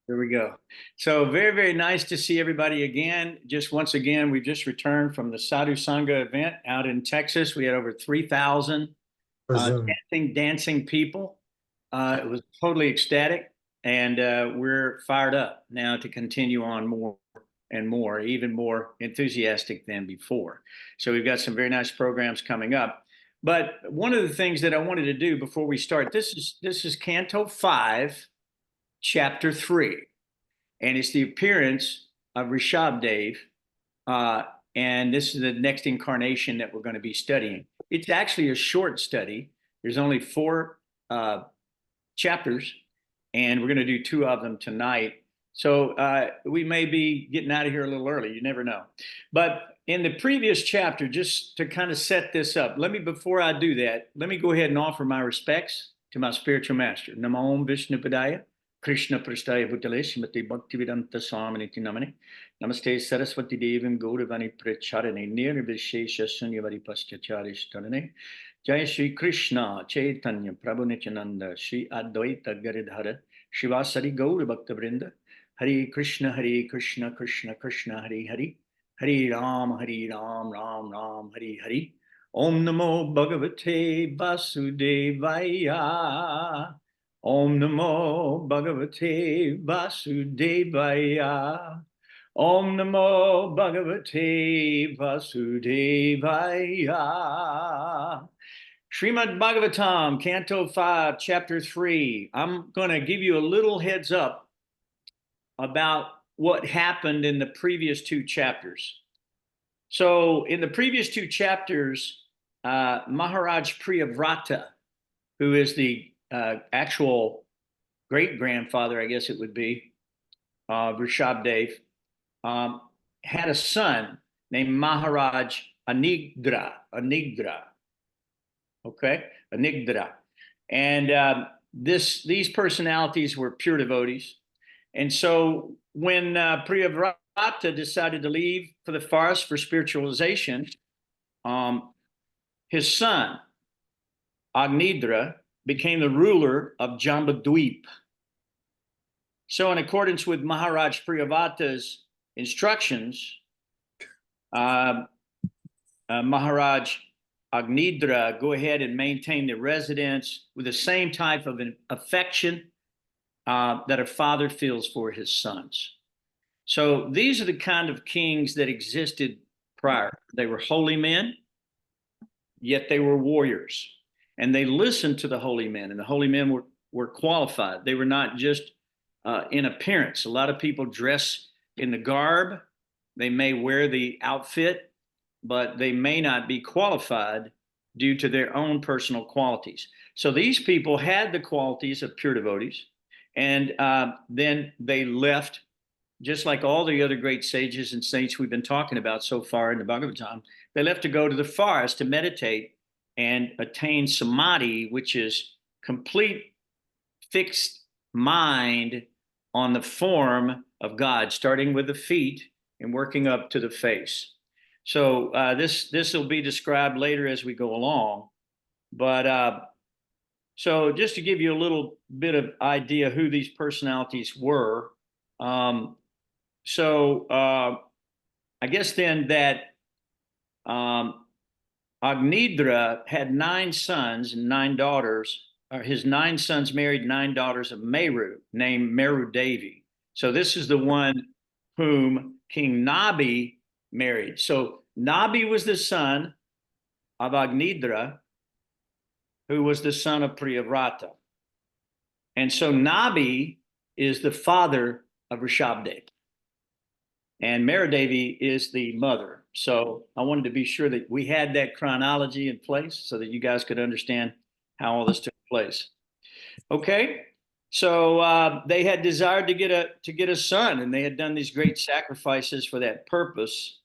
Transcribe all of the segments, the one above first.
There we go. So very, very nice to see everybody again. Just once again, we just returned from the Sadhu Sangha event out in Texas. We had over 3,000 Brazil. dancing people. It was totally ecstatic, and we're fired up now to continue on more and more, even more enthusiastic than before. So we've got some very nice programs coming up. But one of the things that I wanted to do before we start, this is Canto 5, Chapter 3, and it's the appearance of Rishabhdev, uh, and this is the next incarnation that we're going to be studying. It's actually a short study. There's only 4 chapters, and we're going to do 2 of them tonight. So we may be getting out of here a little early. You never know. But in the previous chapter, just to kind of set this up, before I do that, let me go ahead and offer my respects to my spiritual master. Namo Vishnupadaya, Krishna Prasthaya Bhutale, Srimati Bhaktivedanta Swaminiti Namane, Namaste Saraswati Devim Gauravani Pracharane, Nirvishesha Sunyavari Paschacharishtarane, Jai Shri Krishna Chaitanya Prabhu Nityananda, Shri Advaita Garidhara, Shivasari Gaura Bhakta Vrinda, Hare Krishna, Krishna Krishna, Hare Hare, Hare Ram, Ram Ram, Hare Hare. Om Namo Bhagavate Vasudevaya. Om Namo Bhagavate Vasudevaya. Om Namo Bhagavate Vasudevaya. Srimad Bhagavatam, Canto 5, Chapter 3. I'm going to give you a little heads up about what happened in the previous 2 chapters. So in the previous 2 chapters, Maharaj Priyavrata, who is the actual great-grandfather, I guess it would be, Rishabhdev, had a son named Maharaj Anigdra. Okay, Anigdra. And these personalities were pure devotees. And so when Priyavrata decided to leave for the forest for spiritualization, his son, Agnidra, became the ruler of Jambudweep. So in accordance with Maharaj Priyavrata's instructions, Maharaj Agnidra go ahead and maintain the residence with the same type of an affection that a father feels for his sons. So these are the kind of kings that existed prior. They were holy men, yet they were warriors. And they listened to the holy men, and the holy men were qualified. They were not just in appearance. A lot of people dress in the garb. They may wear the outfit, but they may not be qualified due to their own personal qualities. So these people had the qualities of pure devotees, and then they left, just like all the other great sages and saints we've been talking about so far in the Bhagavatam. They left to go to the forest to meditate and attain samadhi, which is complete fixed mind on the form of God, starting with the feet and working up to the face. So this will be described later as we go along. But so just to give you a little bit of idea who these personalities were. I guess then that Agnidra had 9 sons and 9 daughters. His 9 sons married 9 daughters of Meru, named Meru Devi. So this is the one whom King Nabi married. So Nabi was the son of Agnidra, who was the son of Priyavrata. And so Nabi is the father of Rishabhdev. And Meru Devi is the mother. So I wanted to be sure that we had that chronology in place so that you guys could understand how all this took place. Okay, so they had desired to get a son, and they had done these great sacrifices for that purpose.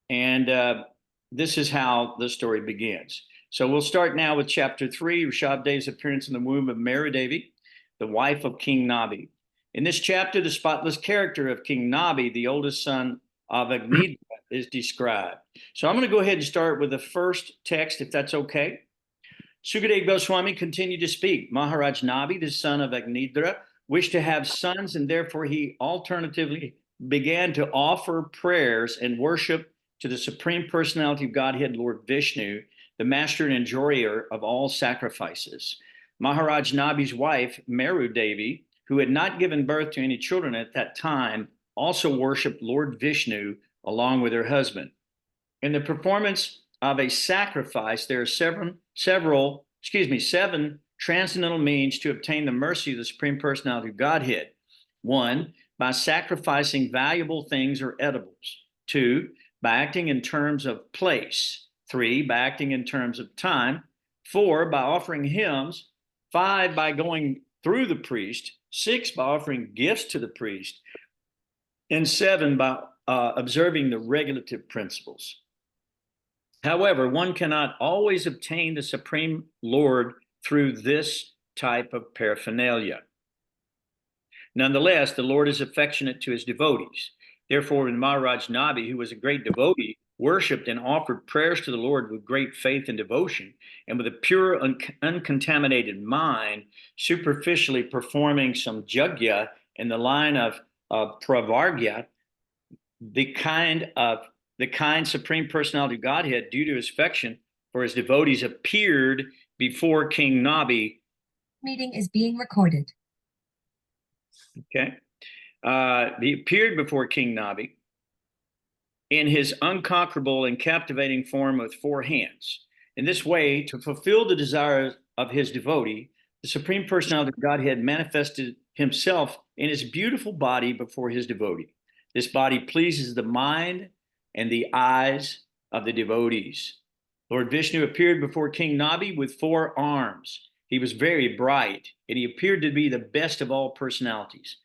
And this is how the story begins. So we'll start now with chapter 3, Rishabhdev's appearance in the womb of Meru Devi, the wife of King Nabi. In this chapter, the spotless character of King Nabi, the oldest son of Agnidra, is described. So I'm going to go ahead and start with the first text, if that's okay. Sukadeva Goswami continued to speak. Maharaj Nabi, the son of Agnidra, wished to have sons, and therefore he alternatively began to offer prayers and worship to the Supreme Personality of Godhead, Lord Vishnu, the master and enjoyer of all sacrifices. Maharaj Nabi's wife, Meru Devi, who had not given birth to any children at that time, also worshiped Lord Vishnu along with her husband. In the performance of a sacrifice, there are seven transcendental means to obtain the mercy of the Supreme Personality of Godhead. 1, by sacrificing valuable things or edibles. 2, by acting in terms of place. 3, by acting in terms of time. 4, by offering hymns. 5, by going through the priest. 6, by offering gifts to the priest. And 7, by observing the regulative principles. However, one cannot always obtain the Supreme Lord through this type of paraphernalia. Nonetheless, the Lord is affectionate to his devotees. Therefore, when Maharaj Nabi, who was a great devotee, worshipped and offered prayers to the Lord with great faith and devotion, and with a pure, uncontaminated mind, superficially performing some jagya in the line of pravargya, the kind Supreme Personality of Godhead, due to his affection for his devotees, appeared before King Nabi. Meeting is being recorded. Okay. He appeared before King Nabi in his unconquerable and captivating form with 4 hands. In this way, to fulfill the desires of his devotee, the Supreme Personality of Godhead manifested himself in his beautiful body before his devotee. This body pleases the mind and the eyes of the devotees. Lord Vishnu appeared before King Nabi with 4 arms. He was very bright, and he appeared to be the best of all personalities.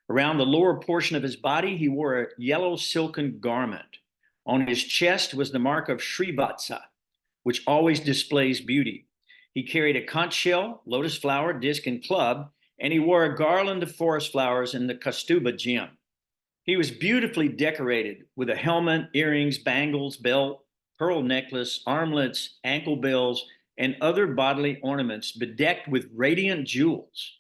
Around the lower portion of his body, he wore a yellow silken garment. On his chest was the mark of Srivatsa, which always displays beauty. He carried a conch shell, lotus flower, disc, and club, and he wore a garland of forest flowers in the Kastuba gem. He was beautifully decorated with a helmet, earrings, bangles, belt, pearl necklace, armlets, ankle bells, and other bodily ornaments bedecked with radiant jewels.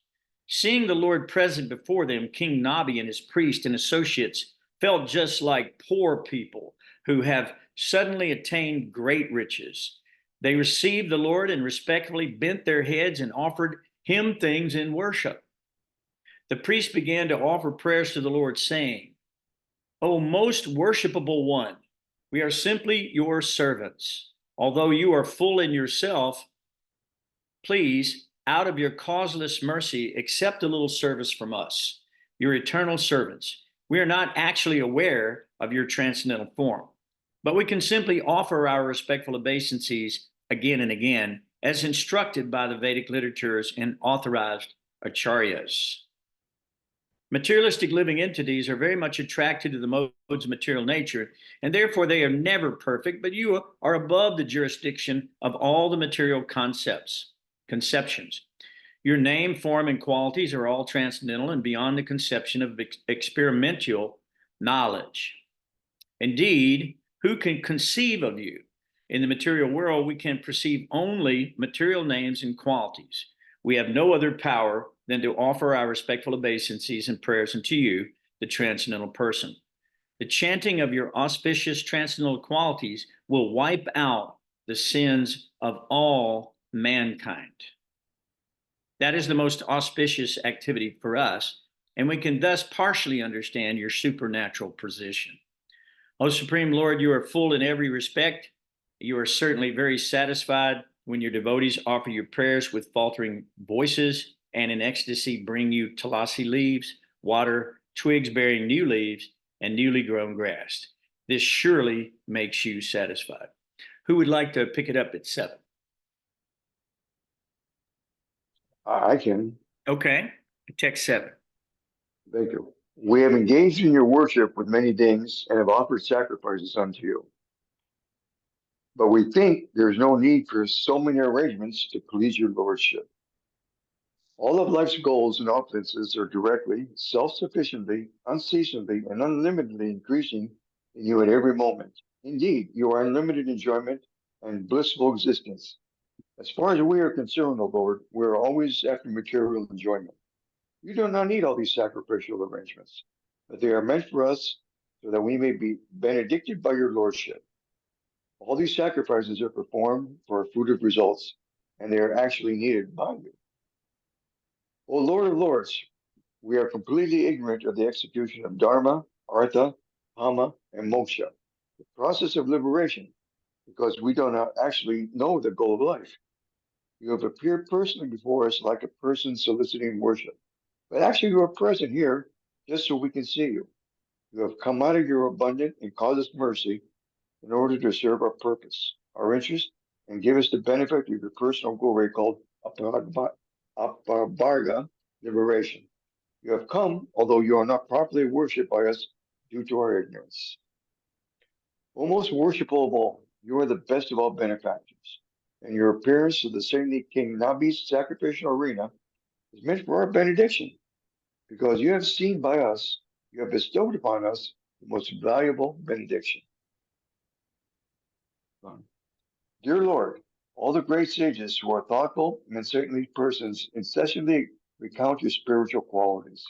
Seeing the Lord present before them, King Nabi and his priests and associates felt just like poor people who have suddenly attained great riches. They received the Lord and respectfully bent their heads and offered him things in worship. The priests began to offer prayers to the Lord, saying, "O most worshipable one, we are simply your servants. Although you are full in yourself, please, out of your causeless mercy, accept a little service from us, your eternal servants. We are not actually aware of your transcendental form, but we can simply offer our respectful obeisances again and again, as instructed by the Vedic literatures and authorized acharyas." Materialistic living entities are very much attracted to the modes of material nature, and therefore they are never perfect, but you are above the jurisdiction of all the material conceptions. Your name, form, and qualities are all transcendental and beyond the conception of experimental knowledge. Indeed, who can conceive of you? In the material world, we can perceive only material names and qualities. We have no other power than to offer our respectful obeisances and prayers unto you, the transcendental person. The chanting of your auspicious transcendental qualities will wipe out the sins of all mankind. That is the most auspicious activity for us, and we can thus partially understand your supernatural position. O Supreme Lord, you are full in every respect. You are certainly very satisfied when your devotees offer you prayers with faltering voices and in ecstasy bring you tulasi leaves, water, twigs bearing new leaves, and newly grown grass. This surely makes you satisfied. Who would like to pick it up at 7? I can. Okay, text 7. Thank you. We have engaged in your worship with many things and have offered sacrifices unto you. But we think there is no need for so many arrangements to please your lordship. All of life's goals and offenses are directly, self-sufficiently, unceasingly, and unlimitedly increasing in you at every moment. Indeed, you are unlimited enjoyment and blissful existence. As far as we are concerned, O Lord, we are always after material enjoyment. You do not need all these sacrificial arrangements, but they are meant for us so that we may be benedicted by your lordship. All these sacrifices are performed for fruitive results, and they are actually needed by you. O Lord of Lords, we are completely ignorant of the execution of Dharma, Artha, Kama, and Moksha, the process of liberation, because we do not actually know the goal of life. You have appeared personally before us like a person soliciting worship, but actually you are present here just so we can see you. You have come out of your abundant and caused us mercy in order to serve our purpose, our interest, and give us the benefit of your personal glory called Apavarga liberation. You have come, although you are not properly worshipped by us due to our ignorance. O most worshipful of all, you are the best of all benefactors, and your appearance to the saintly King Nabi's sacrificial arena is meant for our benediction, because you have seen by us, you have bestowed upon us the most valuable benediction. Dear Lord, all the great sages who are thoughtful and saintly persons incessantly recount your spiritual qualities.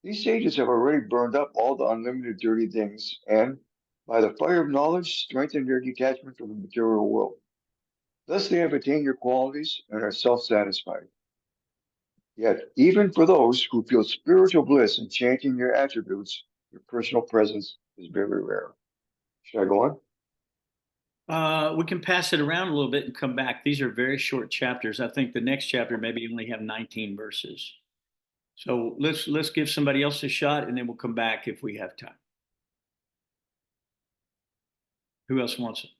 These sages have already burned up all the unlimited dirty things and, by the fire of knowledge, strengthened their detachment from the material world. Thus they have attained your qualities and are self-satisfied. Yet, even for those who feel spiritual bliss in chanting your attributes, your personal presence is very rare. Should I go on? We can pass it around a little bit and come back. These are very short chapters. I think the next chapter maybe only have 19 verses. So let's give somebody else a shot, and then we'll come back if we have time. Who else wants it?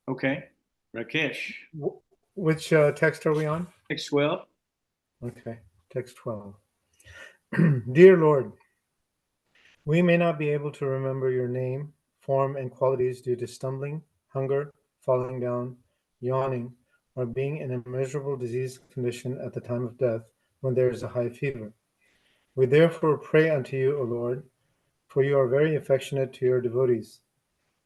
Okay, Rakesh. Which text are we on? Text 12. Okay, text 12. Dear Lord, we may not be able to remember your name, form, and qualities due to stumbling, hunger, falling down, yawning, or being in a miserable disease condition at the time of death when there is a high fever. We therefore pray unto you, O Lord, for you are very affectionate to your devotees.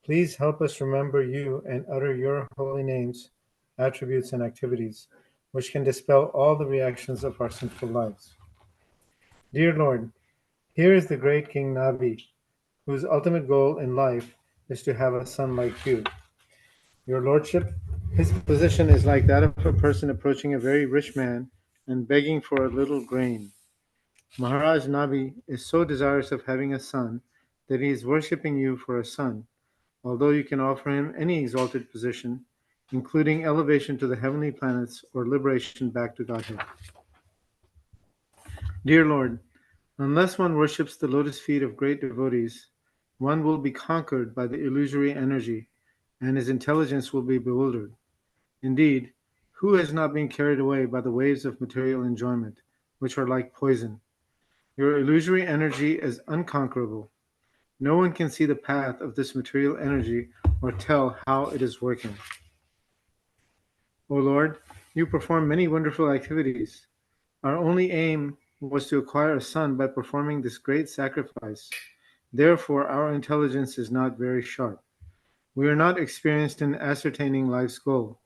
Please help us remember you and utter your holy names, attributes, and activities, which can dispel all the reactions of our sinful lives. Dear Lord, here is the great King Nabi, whose ultimate goal in life is to have a son like you. Your Lordship, his position is like that of a person approaching a very rich man and begging for a little grain. Maharaj Nabi is so desirous of having a son that he is worshipping you for a son, although you can offer him any exalted position, including elevation to the heavenly planets or liberation back to Godhead. Dear Lord, unless one worships the lotus feet of great devotees, one will be conquered by the illusory energy, and his intelligence will be bewildered. Indeed, who has not been carried away by the waves of material enjoyment, which are like poison? Your illusory energy is unconquerable. No one can see the path of this material energy or tell how it is working. O Lord, you perform many wonderful activities. Our only aim was to acquire a son by performing this great sacrifice. Therefore, our intelligence is not very sharp. We are not experienced in ascertaining life's goal.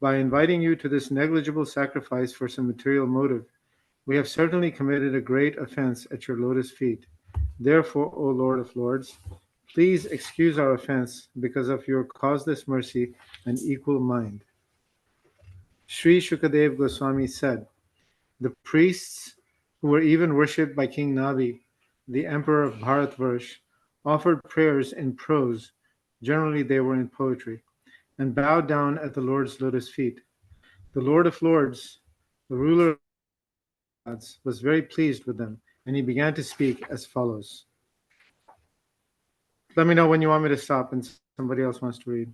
By inviting you to this negligible sacrifice for some material motive, we have certainly committed a great offense at your lotus feet. Therefore, O Lord of Lords, please excuse our offense because of your causeless mercy and equal mind. Sri Shukadev Goswami said, the priests who were even worshipped by King Nabi, the emperor of Bharatvarsh, offered prayers in prose, generally they were in poetry, and bowed down at the Lord's lotus feet. The Lord of Lords, the ruler of gods, was very pleased with them, and he began to speak as follows. Let me know when you want me to stop and somebody else wants to read.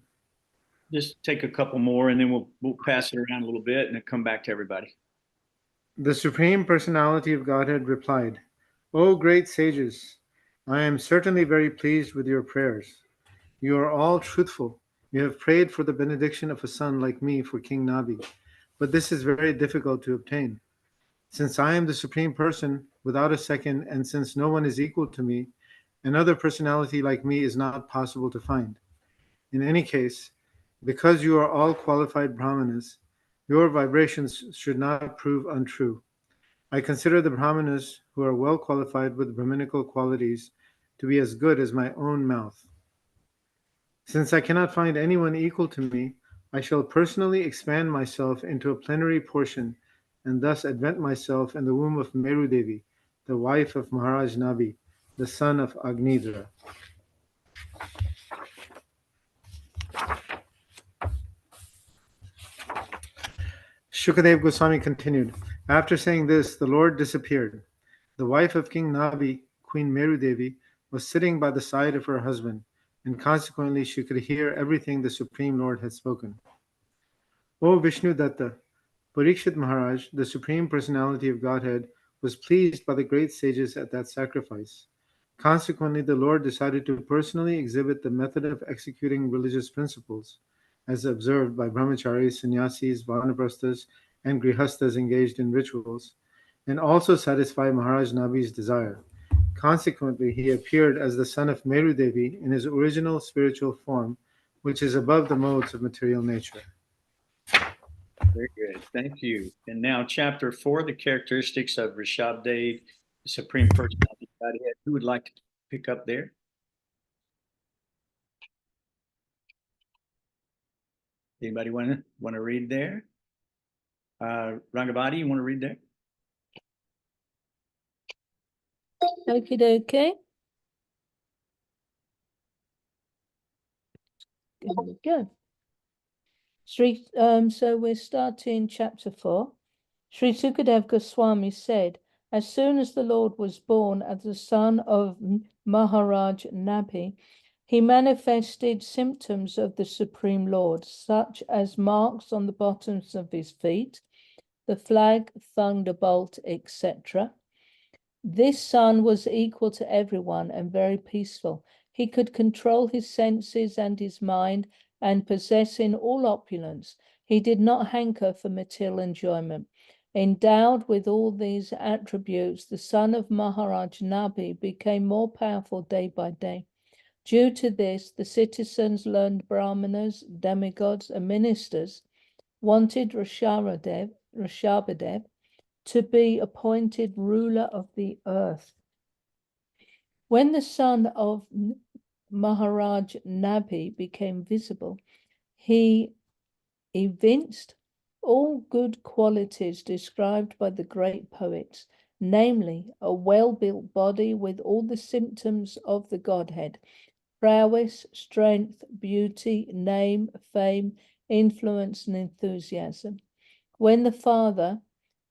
Just take a couple more, and then we'll pass it around a little bit, and then come back to everybody. The Supreme Personality of Godhead replied, O great sages, I am certainly very pleased with your prayers. You are all truthful. You have prayed for the benediction of a son like me for King Nabi, but this is very difficult to obtain. Since I am the Supreme Person without a second, and since no one is equal to me, another personality like me is not possible to find. In any case, because you are all qualified Brahmanas, your vibrations should not prove untrue. I consider the Brahmanas who are well qualified with Brahminical qualities to be as good as my own mouth. Since I cannot find anyone equal to me, I shall personally expand myself into a plenary portion and thus advent myself in the womb of Meru Devi, the wife of Maharaj Nabi, the son of Agnidra. Shukadev Goswami continued, after saying this, the Lord disappeared. The wife of King Nabi, Queen Meru Devi, was sitting by the side of her husband, and consequently she could hear everything the Supreme Lord had spoken. O Vishnu Datta, Parikshit Maharaj, the Supreme Personality of Godhead, was pleased by the great sages at that sacrifice. Consequently, the Lord decided to personally exhibit the method of executing religious principles, as observed by brahmacharis, sannyasis, vanaprasthas, and grihasthas engaged in rituals, and also satisfy Maharaj Nabi's desire. Consequently, he appeared as the son of Meru Devi in his original spiritual form, which is above the modes of material nature. Very good. Thank you. And now, chapter 4, the characteristics of Rsabhadeva, the Supreme Personality of Godhead. Who would like to pick up there? Anybody want to read there? Rangabadi, you want to read there? Okie dokie. Here we go. So we're starting chapter 4. Sri Sukadev Goswami said, as soon as the Lord was born as the son of Maharaj Nabi, he manifested symptoms of the Supreme Lord, such as marks on the bottoms of his feet, the flag, thunderbolt, etc. This son was equal to everyone and very peaceful. He could control his senses and his mind and possess in all opulence. He did not hanker for material enjoyment. Endowed with all these attributes, the son of Maharaj Nabi became more powerful day by day. Due to this, the citizens, learned brahmanas, demigods, and ministers wanted Rsabhadeva to be appointed ruler of the earth. When the son of Maharaj Nabi became visible, he evinced all good qualities described by the great poets, namely a well-built body with all the symptoms of the Godhead, prowess, strength, beauty, name, fame, influence, and enthusiasm. When the father,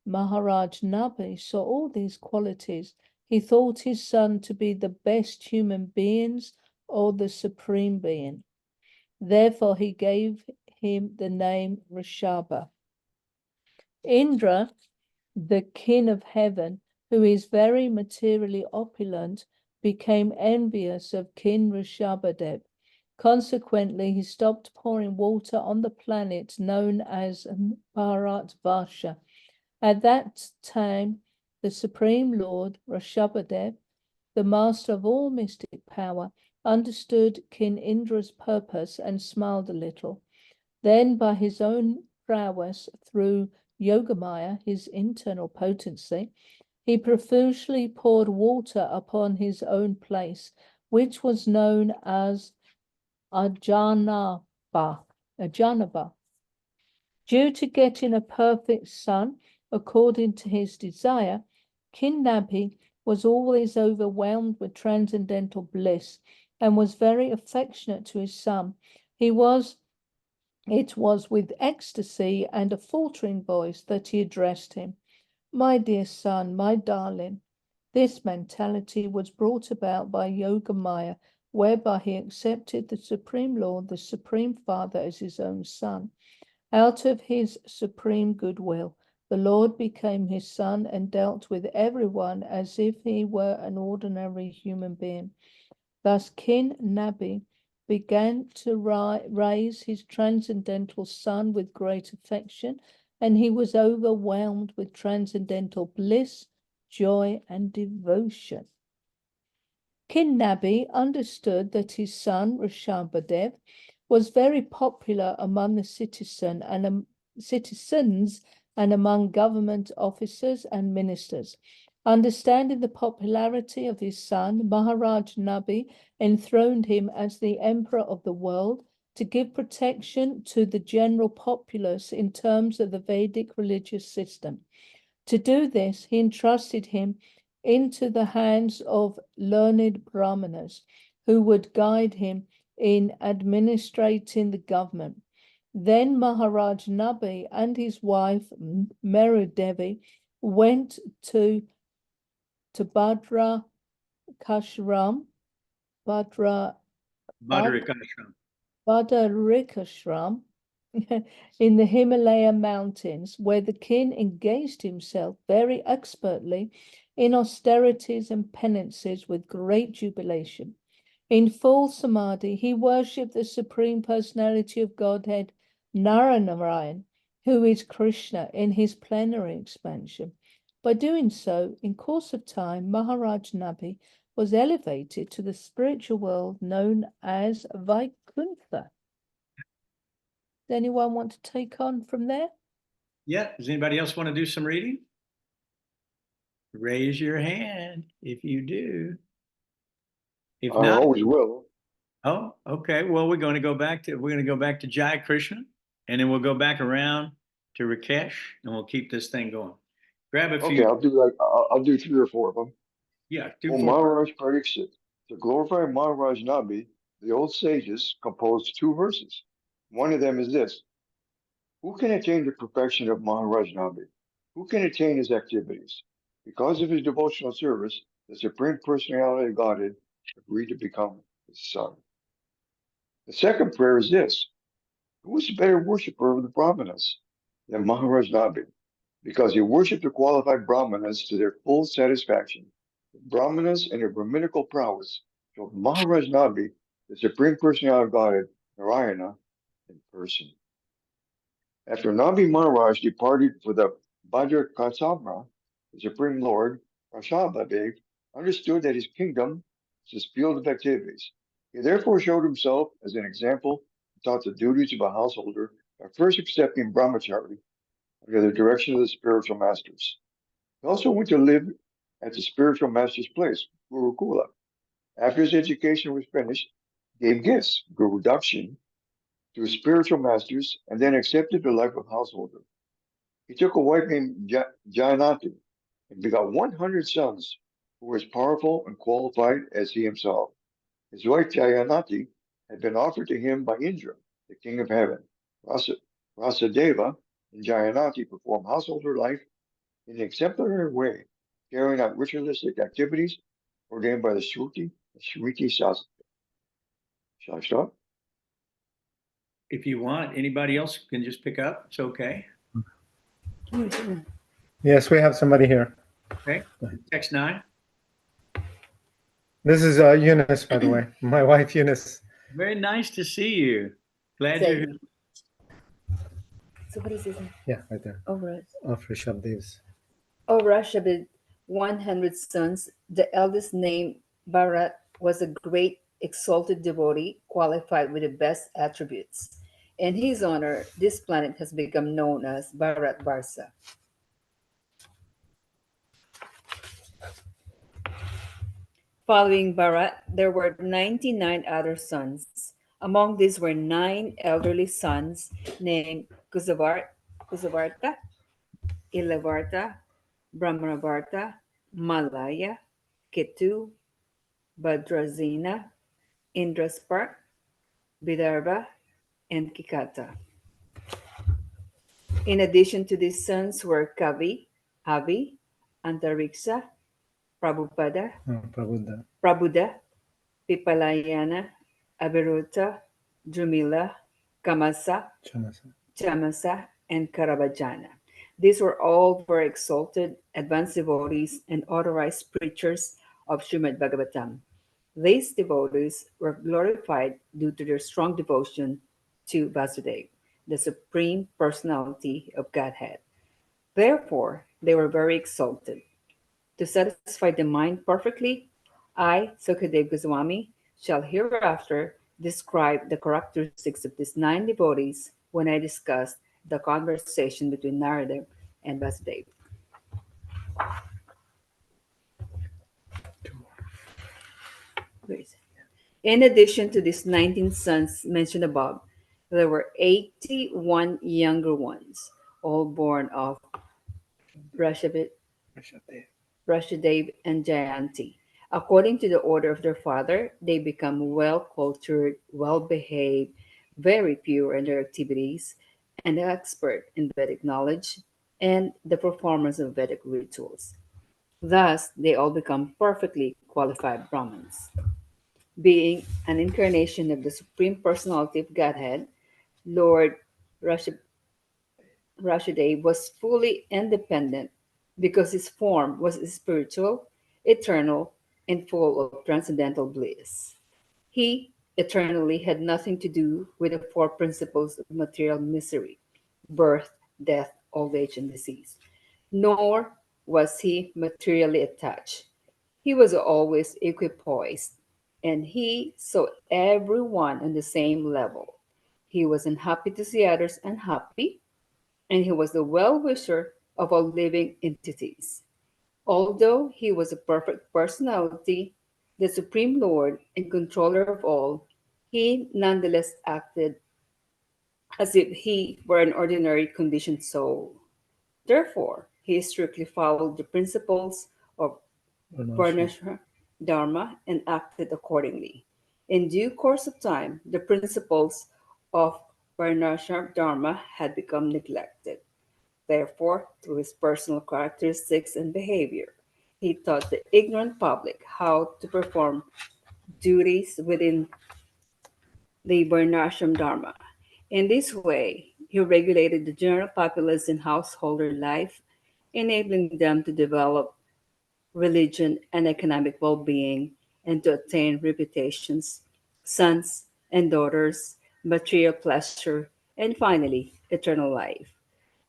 Maharaj Nabi, saw all these qualities, he thought his son to be the best human beings or the supreme being. Therefore, he gave him the name Rishabha. Indra, the king of heaven, who is very materially opulent, became envious of King Rsabhadeva. Consequently, he stopped pouring water on the planet known as Bharatvarsha. At that time, the Supreme Lord, Rsabhadeva, the master of all mystic power, understood King Indra's purpose and smiled a little. Then, by his own prowess through Yogamaya, his internal potency, he profusely poured water upon his own place, which was known as Ajanaba. Due to getting a perfect son, according to his desire, King Nabi was always overwhelmed with transcendental bliss and was very affectionate to his son. It was with ecstasy and a faltering voice that he addressed him. My dear son, my darling. This mentality was brought about by Yogamaya, whereby he accepted the Supreme Lord, the Supreme Father, as his own son. Out of his supreme goodwill, the Lord became his son and dealt with everyone as if he were an ordinary human being. Thus, King Nabi began to raise his transcendental son with great affection, and he was overwhelmed with transcendental bliss, joy, and devotion. King Nabi understood that his son, Rsabhadeva, was very popular among the citizens and among government officers and ministers. Understanding the popularity of his son, Maharaj Nabi enthroned him as the emperor of the world to give protection to the general populace in terms of the Vedic religious system. To do this, he entrusted him into the hands of learned brahmanas who would guide him in administrating the government. Then Maharaj Nabi and his wife Merudevi went to Bhadra Kashram, Bhadarikashram. Bhadarikashram in the Himalaya mountains, where the king engaged himself very expertly in austerities and penances with great jubilation. In full samadhi, he worshipped the Supreme Personality of Godhead, Narayana, who is Krishna in his plenary expansion. By doing so, in course of time, Maharaj Nabi was elevated to the spiritual world known as Vaikuntha. Does anyone want to take on from there? Yeah. Does anybody else want to do some reading? Raise your hand if you do. If I not, always will. oh, okay. Well, we're going to go back to Jai Krishna, and then we'll go back around to Rakesh, and we'll keep this thing going. Grab a Okay, few. I'll do 3 or 4 of them. Yeah, do O 4. Maharaj Pariksit, to glorify Maharaj Nabi, the old sages composed 2 verses. One of them is this: who can attain the perfection of Maharaj Nabi? Who can attain his activities? Because of his devotional service, the Supreme Personality of Godhead agreed to become his son. The second prayer is this: who is a better worshiper of the Brahmanas than Maharaj Nabi? Because he worshipped the qualified Brahmanas to their full satisfaction. The Brahmanas and their Brahminical prowess showed Maharaj Nabi, the Supreme Personality of Godhead, Narayana, in person. After Nabi Maharaj departed for the Bhadrakasamra, the Supreme Lord, Rsabhadeva, understood that his kingdom was his field of activities. He therefore showed himself as an example and taught the duties of a householder by first accepting brahmachari under the direction of the spiritual masters. He also went to live at the spiritual master's place, Gurukula. After his education was finished, he gave gifts, Guru Dakshin, to his spiritual masters, and then accepted the life of householder. He took a wife named Jayanati and begot 100 sons who were as powerful and qualified as he himself. His wife Jayanati had been offered to him by Indra, the king of heaven. Rsabhadeva and Jayanati performed householder life in an exemplary way, carrying out ritualistic activities ordained by the Shruti and Smriti Shastra. Shall I stop? If you want, anybody else can just pick up. It's okay. Yes, we have somebody here. Okay. Text 9. This is Eunice, by the way. My wife, Eunice. Very nice to see you. Glad you're here. So what is this? Yeah, right there. Oh, right. Of Rsabhadev's. Oh, Rsabhadeva, 100 sons. The eldest named Bharat was a great exalted devotee qualified with the best attributes. In his honor, this planet has become known as Bharat Varsa. Following Bharat, there were 99 other sons. Among these were 9 elderly sons named Kusavarta, Ilavarta, Brahmavarta, Malaya, Ketu, Bhadrazina, Indraspark, Vidarbha, and Kikata. In addition to these sons were Kavi, Avi, Antariksha, Prabhupada, Prabhuda, Pipalayana, Abiruta, Drumila, Kamasa, Chamasa, and Karavajana. These were all very exalted, advanced devotees and authorized preachers of Srimad Bhagavatam. These devotees were glorified due to their strong devotion to Vasudeva, the Supreme Personality of Godhead. Therefore, they were very exalted. To satisfy the mind perfectly, I, Sukadeva Goswami, shall hereafter describe the characteristics of these 9 devotees when I discuss the conversation between Narada and Vasudeva. Where is it? In addition to these 19 sons mentioned above, there were 81 younger ones, all born of Rsabhadeva and Jayanti. According to the order of their father, they become well cultured, well behaved, very pure in their activities, and expert in Vedic knowledge and the performance of Vedic rituals. Thus, they all become perfectly qualified Brahmins. Being an incarnation of the Supreme Personality of Godhead, Lord Rashideva was fully independent because his form was spiritual, eternal, and full of transcendental bliss. He eternally had nothing to do with the four principles of material misery: birth, death, old age, and disease. Nor was he materially attached. He was always equipoised, and he saw everyone on the same level. He was unhappy to see others unhappy, and he was the well wisher of all living entities. Although he was a perfect personality, the Supreme Lord and controller of all, he nonetheless acted as if he were an ordinary conditioned soul. Therefore, he strictly followed the principles of Varnashram Dharma and acted accordingly. In due course of time, the principles of Varnashram Dharma had become neglected. Therefore, through his personal characteristics and behavior, he taught the ignorant public how to perform duties within the Varnashram Dharma. In this way, he regulated the general populace in householder life, enabling them to develop religion and economic well being and to attain reputations, sons and daughters, material pleasure, and finally, eternal life.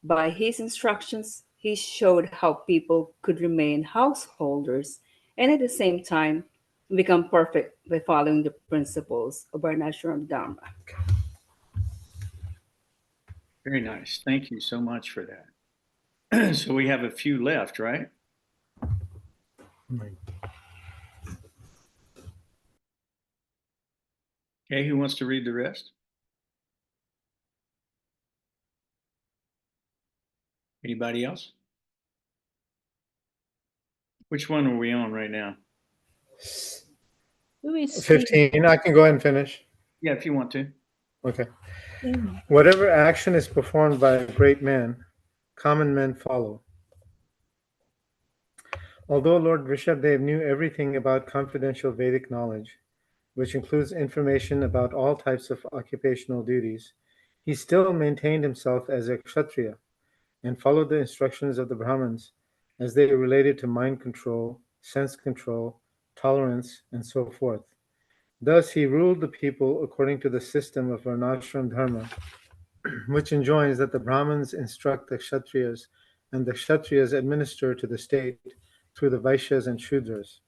By his instructions, he showed how people could remain householders and at the same time become perfect by following the principles of Varnashram Dharma. Very nice. Thank you so much for that. So we have a few left, right? Okay, who wants to read the rest? Anybody else? Which one are we on right now? Who is 15. I can go ahead and finish. Yeah, if you want to. Okay. Steve? Whatever action is performed by a great man, common men follow. Although Lord Rishabdev knew everything about confidential Vedic knowledge, which includes information about all types of occupational duties, he still maintained himself as a Kshatriya and followed the instructions of the Brahmins as they related to mind control, sense control, tolerance, and so forth. Thus, he ruled the people according to the system of Varnashram Dharma, which enjoins that the Brahmins instruct the Kshatriyas and the Kshatriyas administer to the state through the Vaishyas and Shudras.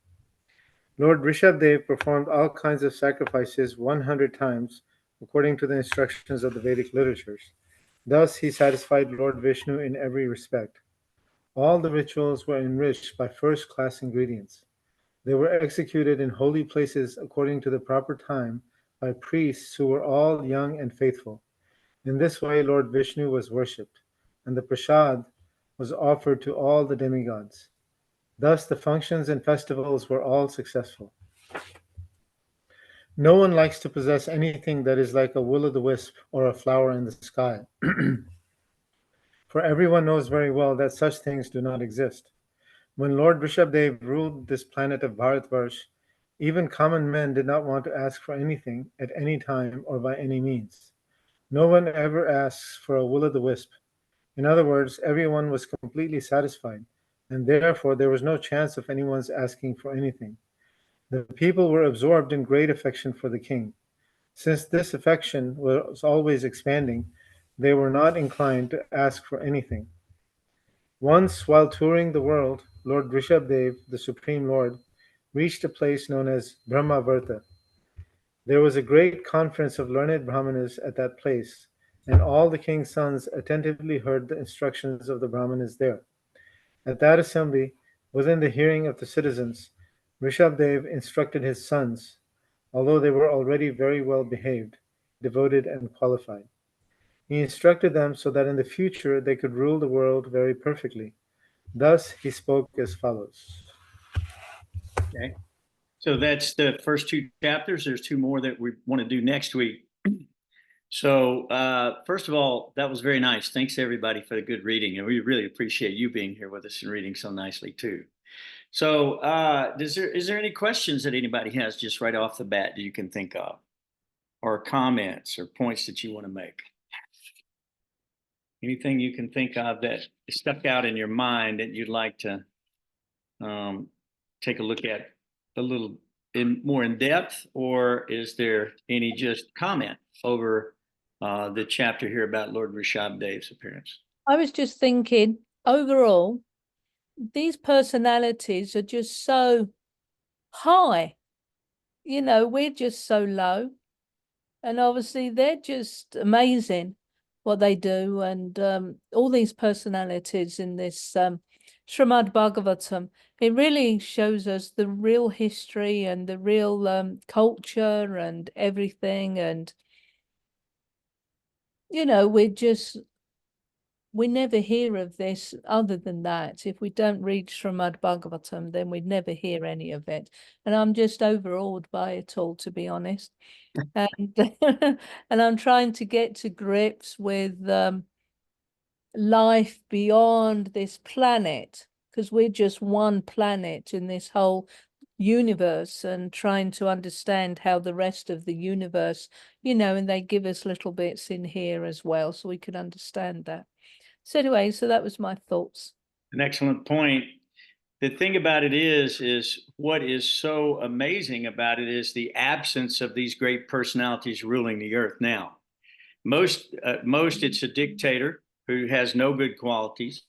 Lord Rishabdev performed all kinds of sacrifices 100 times according to the instructions of the Vedic literatures. Thus, he satisfied Lord Vishnu in every respect. All the rituals were enriched by first-class ingredients. They were executed in holy places according to the proper time by priests who were all young and faithful. In this way, Lord Vishnu was worshipped, and the prasad was offered to all the demigods. Thus, the functions and festivals were all successful. No one likes to possess anything that is like a will-o'-the-wisp or a flower in the sky. For everyone knows very well that such things do not exist. When Lord Rishabdev ruled this planet of Bharatvarsh, even common men did not want to ask for anything at any time or by any means. No one ever asks for a will-o'-the-wisp. In other words, everyone was completely satisfied, and therefore there was no chance of anyone's asking for anything. The people were absorbed in great affection for the king. Since this affection was always expanding, they were not inclined to ask for anything. Once, while touring the world, Lord Rishabdev, the Supreme Lord, reached a place known as Brahmavarta. There was a great conference of learned Brahmanas at that place, and all the king's sons attentively heard the instructions of the Brahmanas there. At that assembly, within the hearing of the citizens, Rishabdev instructed his sons, although they were already very well behaved, devoted, and qualified. He instructed them so that in the future they could rule the world very perfectly. Thus he spoke as follows. Okay. So that's the first two chapters. There's two more that we want to do next week. So first of all, that was very nice. Thanks everybody for the good reading. And we really appreciate you being here with us and reading so nicely too. So is there any questions that anybody has just right off the bat that you can think of, or comments or points that you want to make? Anything you can think of that stuck out in your mind that you'd like to take a look at a little more in depth, or is there any just comment over the chapter here about Lord Rishabhadev's appearance? I was just thinking, overall, these personalities are just so high. You know, we're just so low. And obviously, they're just amazing what they do. And all these personalities in this Srimad Bhagavatam, it really shows us the real history and the real culture and everything. And, you know, we never hear of this other than that. If we don't read Srimad Bhagavatam, then we'd never hear any of it. And I'm just overawed by it all, to be honest. And and I'm trying to get to grips with life beyond this planet, because we're just one planet in this whole universe, and trying to understand how the rest of the universe, you know, and they give us little bits in here as well, so we can understand that. So anyway, so that was my thoughts. An excellent point. The thing about it is what is so amazing about it is the absence of these great personalities ruling the earth now. Most it's a dictator who has no good qualities,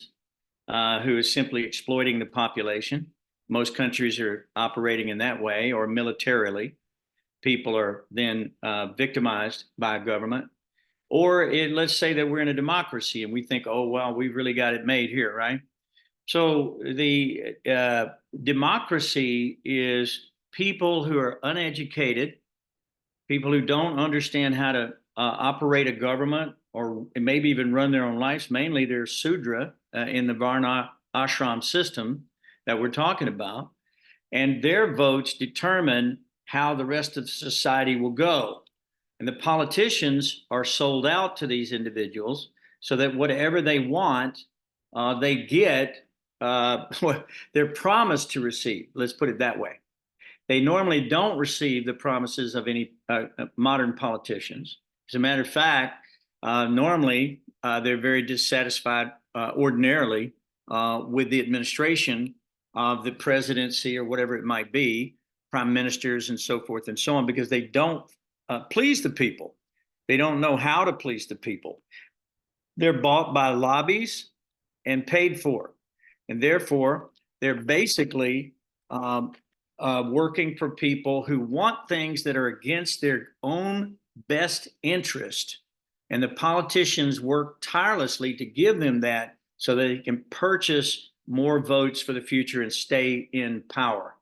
who is simply exploiting the population. Most countries are operating in that way, or militarily. People are then victimized by a government. Or let's say that we're in a democracy and we think, oh, well, we've really got it made here, right? So the democracy is people who are uneducated, people who don't understand how to operate a government, or maybe even run their own lives. Mainly they're Sudra in the Varna ashram system that we're talking about. And their votes determine how the rest of society will go. And the politicians are sold out to these individuals so that whatever they want, they get, they're promised to receive. Let's put it that way. They normally don't receive the promises of any modern politicians. As a matter of fact, normally they're very dissatisfied ordinarily with the administration of the presidency or whatever it might be, prime ministers and so forth and so on, because they don't please the people. They don't know how to please the people. They're bought by lobbies and paid for. And therefore, they're basically working for people who want things that are against their own best interest. And the politicians work tirelessly to give them that so that they can purchase more votes for the future and stay in power.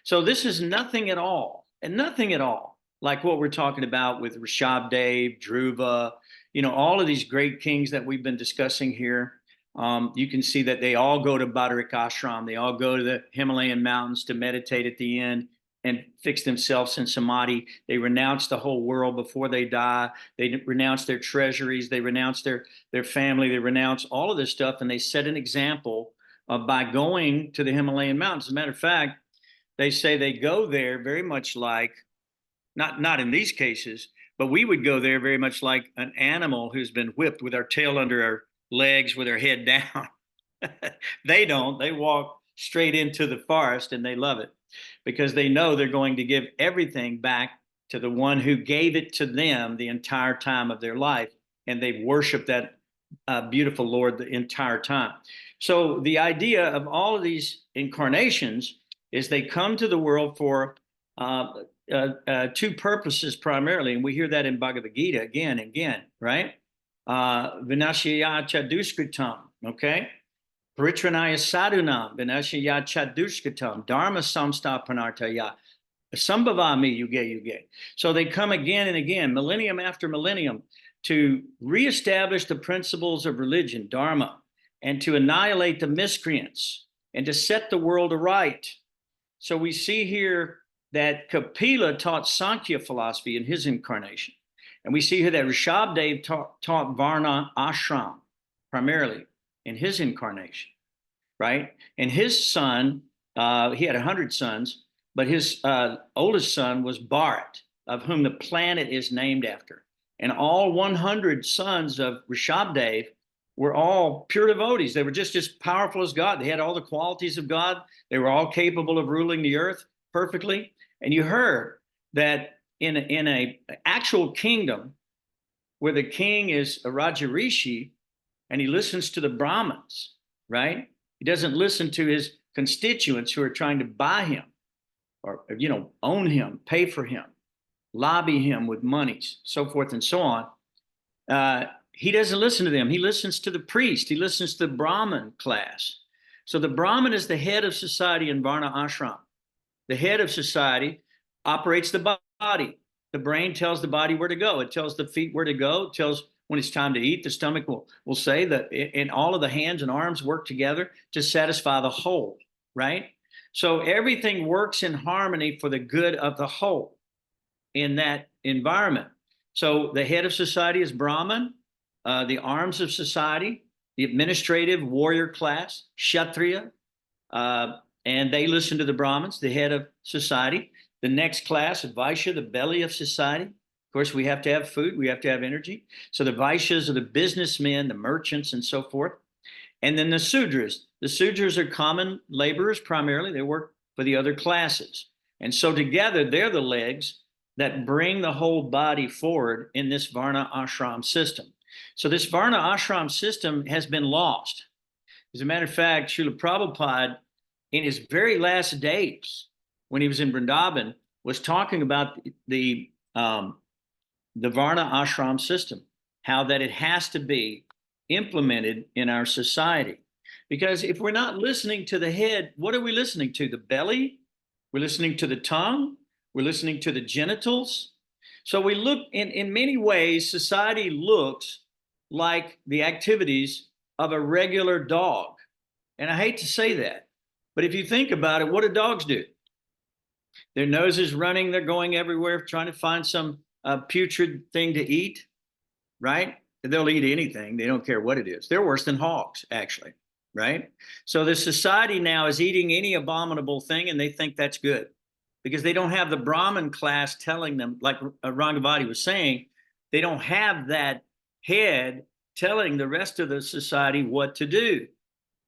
So this is nothing at all, and nothing at all like what we're talking about with Rishabhdev, Dhruva, you know, all of these great kings that we've been discussing here. You can see that they all go to Badarik Ashram. They all go to the Himalayan mountains to meditate at the end and fix themselves in samadhi. They renounce the whole world before they die. They renounce their treasuries. They renounce their family. They renounce all of this stuff, and they set an example by going to the Himalayan mountains. As a matter of fact, they say they go there very much like, not in these cases, but we would go there very much like an animal who's been whipped with our tail under our legs with our head down. They don't. They walk straight into the forest, and they love it because they know they're going to give everything back to the one who gave it to them the entire time of their life, and they worship that beautiful Lord the entire time. So the idea of all of these incarnations is they come to the world for two purposes primarily, and we hear that in Bhagavad Gita again and again, right? Vinashaya Chadushkritam, okay? Paritranaya Sadhunam, Vinashaya Chadushkritam, Dharma Samstapanartaya, Sambhavami Yuge. So they come again and again, millennium after millennium, to reestablish the principles of religion, Dharma, and to annihilate the miscreants and to set the world aright. So we see here that Kapila taught Sankhya philosophy in his incarnation. And we see here that Rsabhadeva taught Varna Ashram primarily in his incarnation, right? And his son, he had 100 sons, but his oldest son was Bharat, of whom the planet is named after. And all 100 sons of Rsabhadeva were all pure devotees. They were just as powerful as God. They had all the qualities of God. They were all capable of ruling the earth perfectly. And you heard that in a actual kingdom where the king is a Rajarishi and he listens to the Brahmins, right? He doesn't listen to his constituents who are trying to buy him or, own him, pay for him, lobby him with monies, so forth and so on. He doesn't listen to them. He listens to the priest. He listens to the Brahmin class. So the Brahmin is the head of society in Varna Ashram. The head of society operates the body. The brain tells the body where to go. It tells the feet where to go. It tells when it's time to eat. The stomach will say that, and all of the hands and arms work together to satisfy the whole, right? So everything works in harmony for the good of the whole in that environment. So the head of society is Brahman, the arms of society, the administrative warrior class, Kshatriya, and they listen to the Brahmins, the head of society. The next class, Vaishya, the belly of society. Of course, we have to have food, we have to have energy. So the Vaishyas are the businessmen, the merchants, and so forth. And then the Sudras. The Sudras are common laborers primarily. They work for the other classes. And so together, they're the legs that bring the whole body forward in this Varna Ashram system. So this Varna Ashram system has been lost. As a matter of fact, Srila Prabhupada, in his very last days, when he was in Vrindavan, was talking about the Varna Ashram system, how that it has to be implemented in our society. Because if we're not listening to the head, what are we listening to? The belly? We're listening to the tongue? We're listening to the genitals? So we look, in many ways, society looks like the activities of a regular dog. And I hate to say that, but if you think about it, what do dogs do? Their nose is running, they're going everywhere, trying to find some putrid thing to eat, right? They'll eat anything, they don't care what it is. They're worse than hogs, actually, right? So the society now is eating any abominable thing and they think that's good because they don't have the Brahmin class telling them, like Rangavati was saying, they don't have that head telling the rest of the society what to do.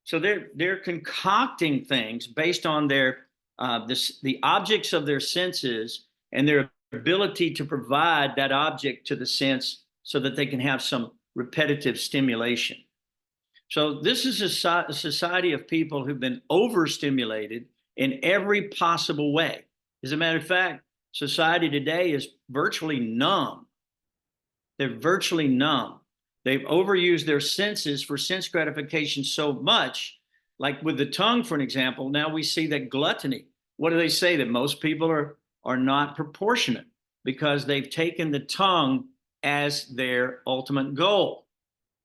So they're concocting things based on their the objects of their senses and their ability to provide that object to the sense so that they can have some repetitive stimulation. So this is a society of people who've been overstimulated in every possible way. As a matter of fact, society today is virtually numb. They're virtually numb. They've overused their senses for sense gratification so much, like with the tongue, for an example. Now we see that gluttony. What do they say? That most people are not proportionate because they've taken the tongue as their ultimate goal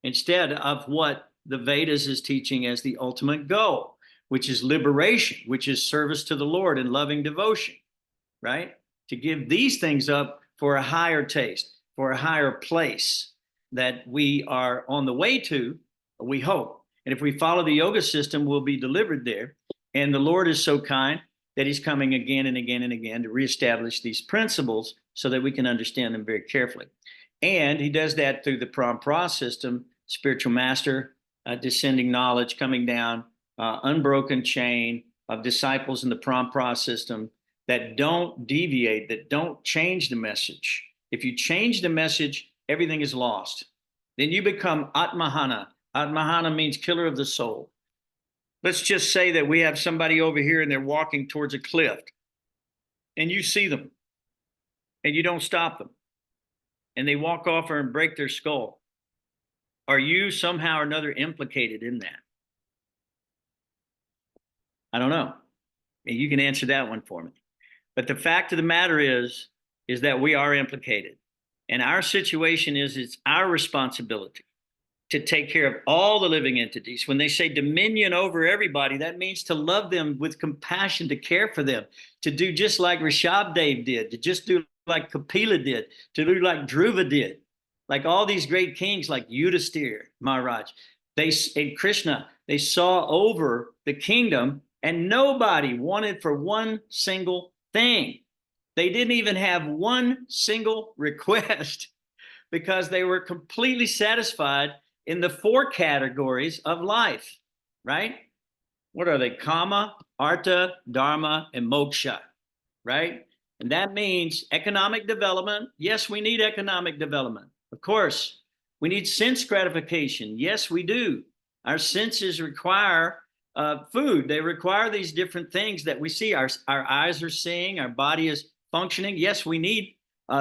instead of what the Vedas is teaching as the ultimate goal, which is liberation, which is service to the Lord and loving devotion, right? To give these things up for a higher taste, for a higher place that we are on the way to, we hope. And if we follow the yoga system, we'll be delivered there. And the Lord is so kind that he's coming again and again and again to reestablish these principles so that we can understand them very carefully. And he does that through the Parampara system, spiritual master, descending knowledge coming down, unbroken chain of disciples in the Parampara system that don't deviate, that don't change the message. If you change the message, everything is lost. Then you become Atmahana. Atmahana means killer of the soul. Let's just say that we have somebody over here and they're walking towards a cliff and you see them and you don't stop them and they walk off and break their skull. Are you somehow or another implicated in that? I don't know. And you can answer that one for me. But the fact of the matter is that we are implicated. And our situation is it's our responsibility to take care of all the living entities. When they say dominion over everybody, that means to love them with compassion, to care for them, to do just like Rsabhadeva did, to just do like Kapila did, to do like Dhruva did, like all these great kings like Yudhisthira Maharaj. And Krishna, they saw over the kingdom and nobody wanted for one single thing. They didn't even have one single request because they were completely satisfied in the 4 categories of life, right? What are they? Kama, Artha, Dharma, and Moksha, right? And that means economic development. Yes, we need economic development. Of course, we need sense gratification. Yes, we do. Our senses require food. They require these different things that we see. Our eyes are seeing, our body is functioning. Yes, we need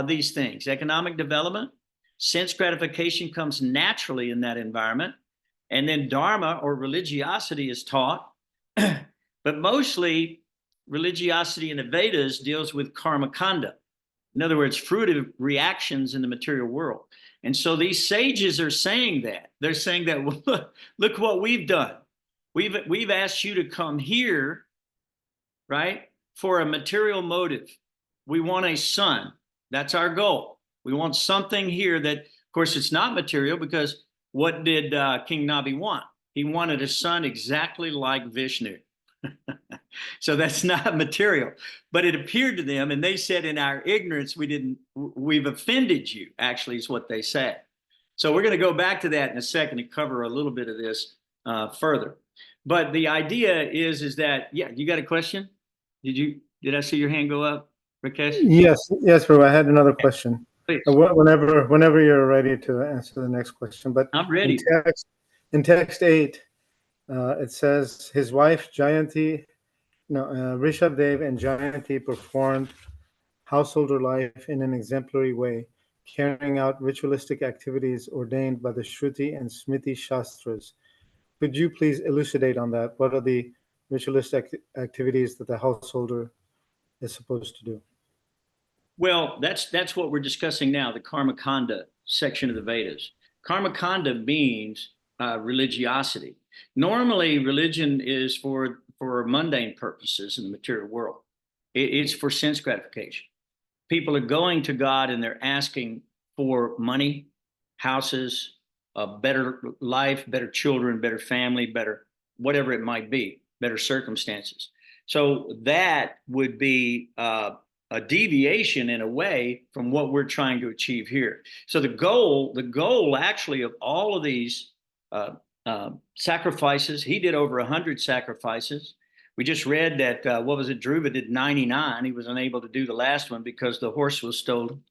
these things. Economic development, sense gratification comes naturally in that environment. And then dharma or religiosity is taught. But mostly religiosity in the Vedas deals with karma kanda. In other words, fruitive reactions in the material world. And so these sages are saying that. They're saying that, well, look what we've done. We've asked you to come here, right, for a material motive. We want a son. That's our goal. We want something here that, of course, it's not material, because what did King Nabi want? He wanted a son exactly like Vishnu. So that's not material. But it appeared to them, and they said, in our ignorance, we've offended you, actually, is what they said. So we're going to go back to that in a second and cover a little bit of this further. But the idea is that, yeah, you got a question? Did I see your hand go up, Rakesh? Yes, Prabhu. I had another question. Please. Whenever you're ready to answer the next question. But I'm ready. In text 8, it says his wife Rsabhadeva and Jayanti performed householder life in an exemplary way, carrying out ritualistic activities ordained by the Shruti and Smriti Shastras. Could you please elucidate on that? What are the ritualistic activities that the householder is supposed to do? Well, that's what we're discussing now, the karma kanda section of the Vedas. Karma kanda means religiosity. Normally, religion is for mundane purposes in the material world. It's for sense gratification. People are going to God and they're asking for money, houses, a better life, better children, better family, better whatever it might be, better circumstances. So that would be a deviation in a way from what we're trying to achieve here. So the goal actually of all of these sacrifices, he did over 100 sacrifices. We just read that, Dhruva did 99. He was unable to do the last one because the horse was stolen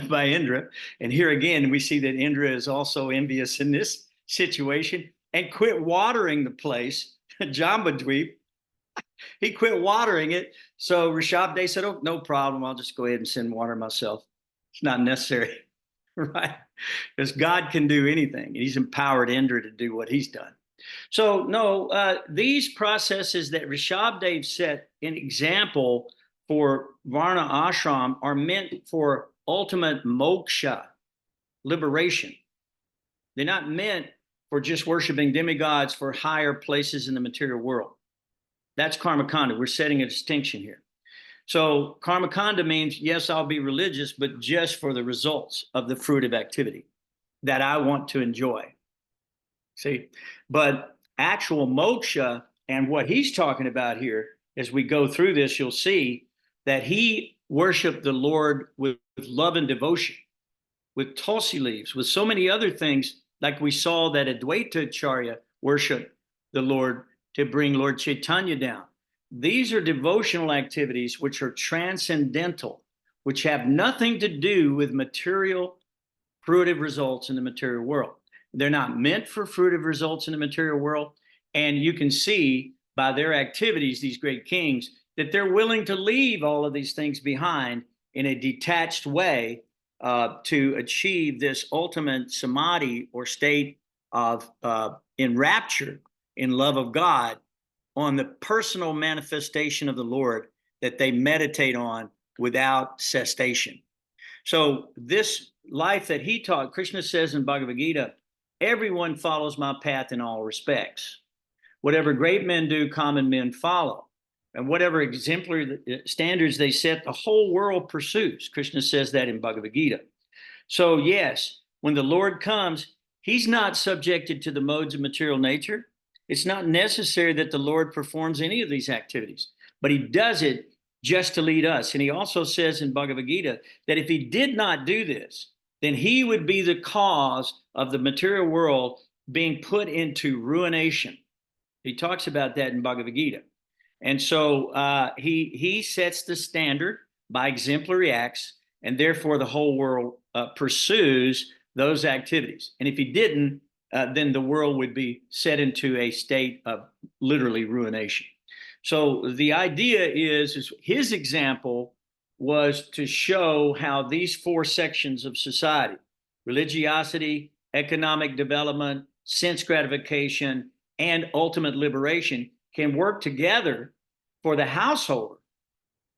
by Indra. And here again, we see that Indra is also envious in this situation and quit watering the place, Jambudweep. He quit watering it. So Rsabhadeva said, oh, no problem. I'll just go ahead and send water myself. It's not necessary, right? Because God can do anything. And he's empowered Indra to do what he's done. So no, these processes that Rsabhadeva set an example for Varna Ashram are meant for ultimate moksha, liberation. They're not meant for just worshiping demigods for higher places in the material world. That's karma kanda. We're setting a distinction here. So karma kanda means, yes, I'll be religious, but just for the results of the fruitive activity that I want to enjoy. See, but actual moksha and what he's talking about here, as we go through this, you'll see that he worshiped the Lord with love and devotion, with tulsi leaves, with so many other things, like we saw that Advaita Acharya worshiped the Lord to bring Lord Chaitanya down. These are devotional activities which are transcendental, which have nothing to do with material fruitive results in the material world. They're not meant for fruitive results in the material world. And you can see by their activities, these great kings, that they're willing to leave all of these things behind in a detached way to achieve this ultimate samadhi or state of enraptured in love of God on the personal manifestation of the Lord that they meditate on without cessation. So this life that he taught, Krishna says in Bhagavad Gita, everyone follows my path in all respects. Whatever great men do, common men follow. And whatever exemplary standards they set, the whole world pursues. Krishna says that in Bhagavad Gita. So yes, when the Lord comes, he's not subjected to the modes of material nature. It's not necessary that the Lord performs any of these activities, but he does it just to lead us. And he also says in Bhagavad Gita that if he did not do this, then he would be the cause of the material world being put into ruination. He talks about that in Bhagavad Gita. And so he sets the standard by exemplary acts, and therefore the whole world pursues those activities. And if he didn't, then the world would be set into a state of literally ruination. So the idea is his example was to show how these four sections of society, religiosity, economic development, sense gratification, and ultimate liberation, can work together for the householder.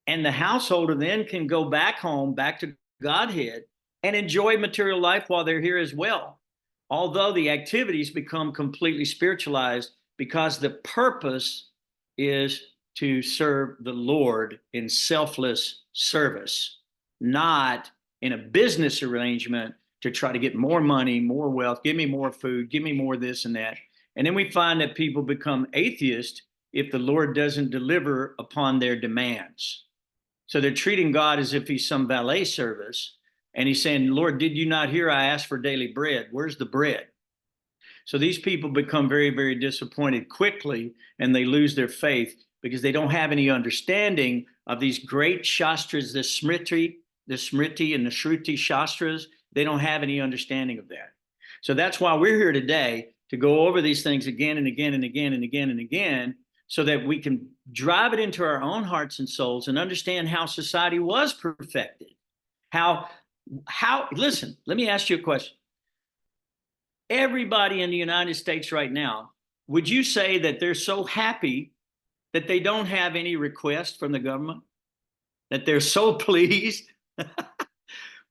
And the householder then can go back home, back to Godhead, and enjoy material life while they're here as well. Although the activities become completely spiritualized because the purpose is to serve the Lord in selfless service, not in a business arrangement to try to get more money, more wealth, give me more food, give me more this and that. And then we find that people become atheists if the Lord doesn't deliver upon their demands. So they're treating God as if he's some valet service. And he's saying, Lord, did you not hear I asked for daily bread? Where's the bread? So these people become very, very disappointed quickly, and they lose their faith because they don't have any understanding of these great shastras, the Smriti and the Shruti shastras. They don't have any understanding of that. So that's why we're here today, to go over these things again and again and again and again and again, so that we can drive it into our own hearts and souls and understand how society was perfected. How, listen, let me ask you a question. Everybody in the United States right now, would you say that they're so happy that they don't have any requests from the government? That they're so pleased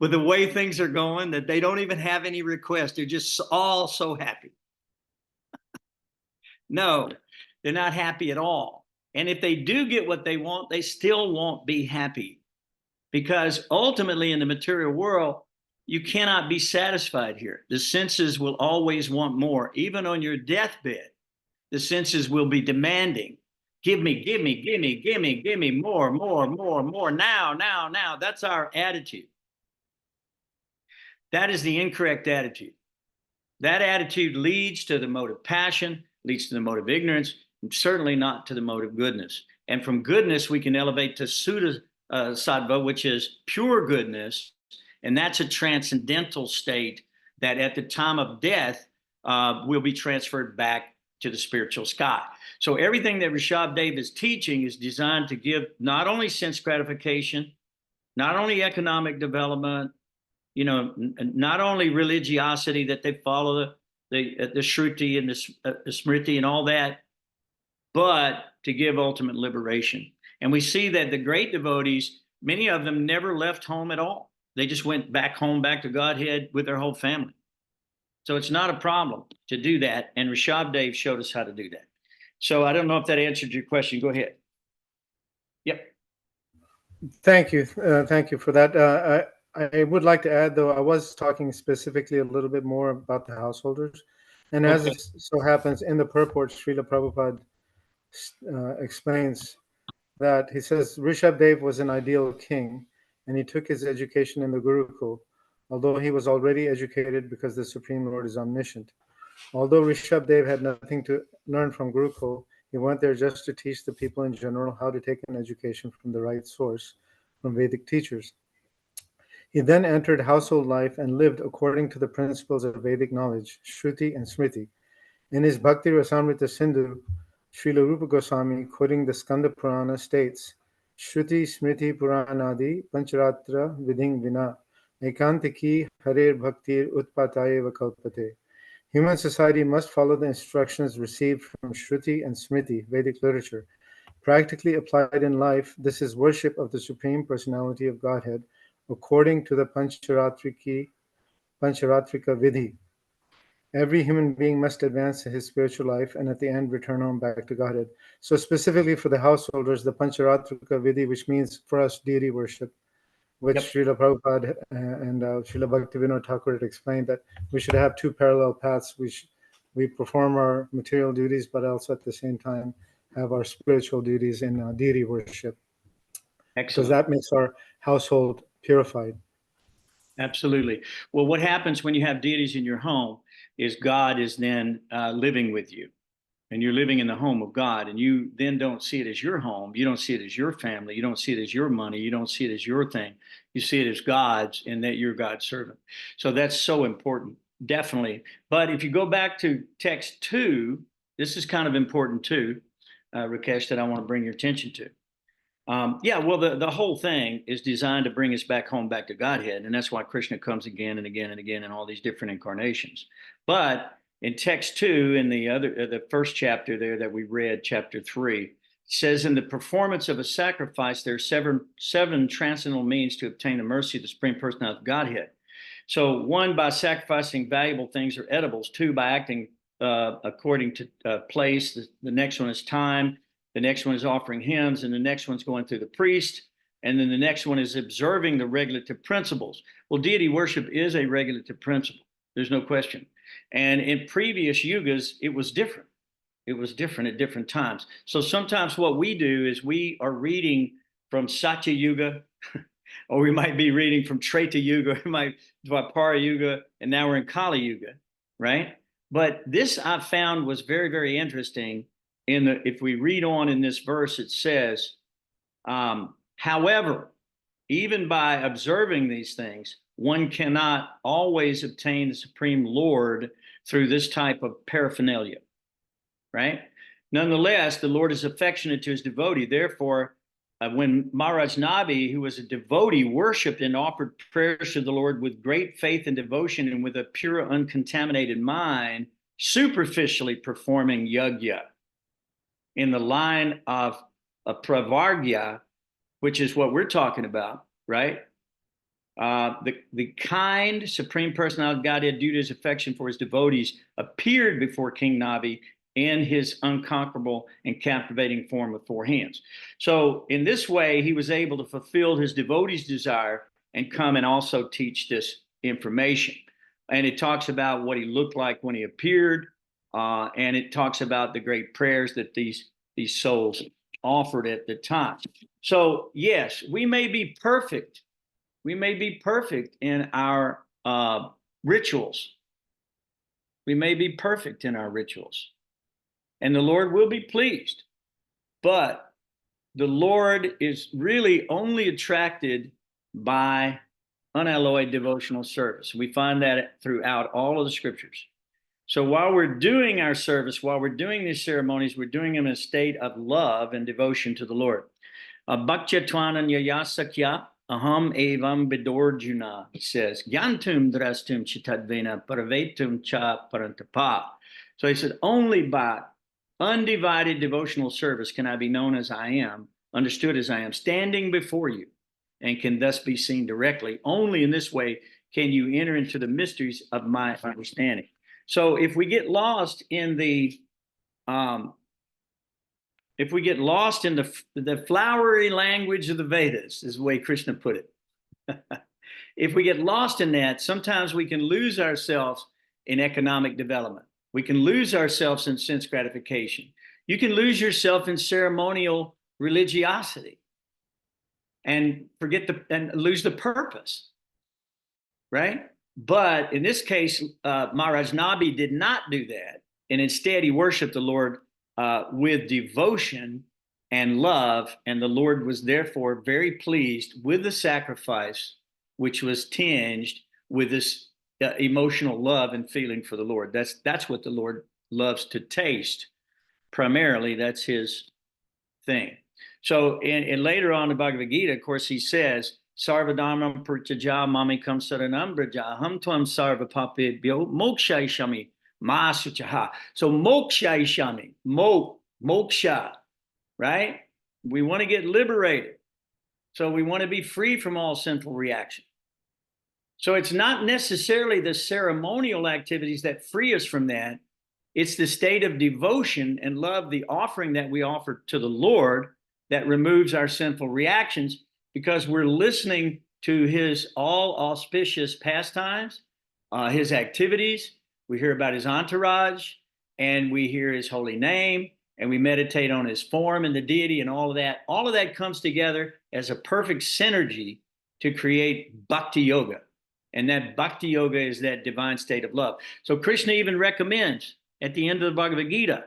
with the way things are going that they don't even have any requests? They're just all so happy. No, they're not happy at all. And if they do get what they want, they still won't be happy. Because ultimately in the material world, you cannot be satisfied here. The senses will always want more. Even on your deathbed, the senses will be demanding. Give me, give me, give me, give me, give me more, more, more, more. Now, now, now. That's our attitude. That is the incorrect attitude. That attitude leads to the mode of passion, leads to the mode of ignorance, and certainly not to the mode of goodness. And from goodness, we can elevate to Sudha Sattva, which is pure goodness. And that's a transcendental state that at the time of death will be transferred back to the spiritual sky. So everything that Rsabhadeva is teaching is designed to give not only sense gratification, not only economic development, not only religiosity, that they follow the Shruti and the Smriti and all that, but to give ultimate liberation. And we see that the great devotees, many of them never left home at all. They just went back home, back to Godhead with their whole family. So it's not a problem to do that. And Rsabhadeva showed us how to do that. So I don't know if that answered your question. Go ahead. Yep. Thank you. Thank you for that. I would like to add, though, I was talking specifically a little bit more about the householders. And as it so happens, in the purport, Srila Prabhupada explains that he says Rsabhadeva was an ideal king, and he took his education in the Gurukul, although he was already educated because the Supreme Lord is omniscient. Although Rsabhadeva had nothing to learn from Gurukul, he went there just to teach the people in general how to take an education from the right source, from Vedic teachers. He then entered household life and lived according to the principles of Vedic knowledge, Shruti and Smriti. In his Bhakti Rasamrita Sindhu, Srila Rupa Goswami, quoting the Skanda Purana, states, Shruti Smriti Puranadi Pancharatra Vidhing Vina Ekantiki Harer Bhaktir Utpataye Vakalpate. Human society must follow the instructions received from Shruti and Smriti, Vedic literature. Practically applied in life, this is worship of the Supreme Personality of Godhead according to the Pancharatrika Vidhi. Every human being must advance his spiritual life and at the end return home back to Godhead. So specifically for the householders, the Pancharatrika Vidhi, which means for us deity worship, which Srila Prabhupada and Srila Bhaktivinoda Thakur had explained that we should have two parallel paths. We perform our material duties, but also at the same time have our spiritual duties in deity worship. Excellent. Because that makes our household purified. Absolutely. Well, what happens when you have deities in your home is God is then living with you. And you're living in the home of God, and you then don't see it as your home. You don't see it as your family. You don't see it as your money. You don't see it as your thing. You see it as God's, and that you're God's servant. So that's so important, definitely. But if you go back to text 2, this is kind of important too, Rakesh, that I want to bring your attention to. Well, the whole thing is designed to bring us back home, back to Godhead. And that's why Krishna comes again and again and again in all these different incarnations. But in text 2, in the first chapter there that we read, chapter 3, says, in the performance of a sacrifice, there are seven transcendental means to obtain the mercy of the Supreme Personality of Godhead. So 1, by sacrificing valuable things or edibles. 2, by acting according to place. The next one is time. The next one is offering hymns. And the next one's going through the priest. And then the next one is observing the regulative principles. Well, deity worship is a regulative principle. There's no question. And in previous yugas, it was different. It was different at different times. So sometimes what we do is we are reading from Satya Yuga, or we might be reading from Treta Yuga, we might Dwapara Yuga, and now we're in Kali Yuga, right? But this I found was very, very interesting. If we read on in this verse, it says, however, even by observing these things, one cannot always obtain the Supreme Lord through this type of paraphernalia, right? Nonetheless, the Lord is affectionate to his devotee. Therefore, when Maharaj Nabi, who was a devotee, worshipped and offered prayers to the Lord with great faith and devotion and with a pure, uncontaminated mind, superficially performing yajna in the line of a pravargya, which is what we're talking about, right? The kind Supreme Personality of Godhead, due to his affection for his devotees, appeared before King Nabi in his unconquerable and captivating form with 4 hands. So in this way, he was able to fulfill his devotees' desire and come and also teach this information. And it talks about what he looked like when he appeared, and it talks about the great prayers that these souls offered at the time. So yes, we may be perfect. We may be perfect in our rituals. We may be perfect in our rituals. And the Lord will be pleased. But the Lord is really only attracted by unalloyed devotional service. We find that throughout all of the scriptures. So while we're doing our service, while we're doing these ceremonies, we're doing them in a state of love and devotion to the Lord. Bhaktya tvananya yasakya aham evam bidorjuna, he says, yantum drastum chitadvena paravetum cha parantapa. So he said, only by undivided devotional service can I be known as I am, understood as I am, standing before you, and can thus be seen directly. Only in this way can you enter into the mysteries of my understanding. So if we get lost in the flowery language of the Vedas, is the way Krishna put it. If we get lost in that, sometimes we can lose ourselves in economic development. We can lose ourselves in sense gratification. You can lose yourself in ceremonial religiosity and lose the purpose, right? But in this case, Maharaj Nabi did not do that. And instead, he worshiped the Lord with devotion and love. And the Lord was therefore very pleased with the sacrifice, which was tinged with this emotional love and feeling for the Lord. That's what the Lord loves to taste. Primarily, that's his thing. So, and later on in the Bhagavad Gita, of course, he says, Sarvadharmam purtyaja mamikam saranam braja ham tvam sarva papebhyo mokshaishami Masuchaha. So moksha ishami, moksha, right? We want to get liberated. So we want to be free from all sinful reaction. So it's not necessarily the ceremonial activities that free us from that. It's the state of devotion and love, the offering that we offer to the Lord, that removes our sinful reactions, because we're listening to his all auspicious pastimes, his activities. We hear about his entourage, and we hear his holy name, and we meditate on his form and the deity and all of that. All of that comes together as a perfect synergy to create bhakti yoga. And that bhakti yoga is that divine state of love. So Krishna even recommends at the end of the Bhagavad Gita,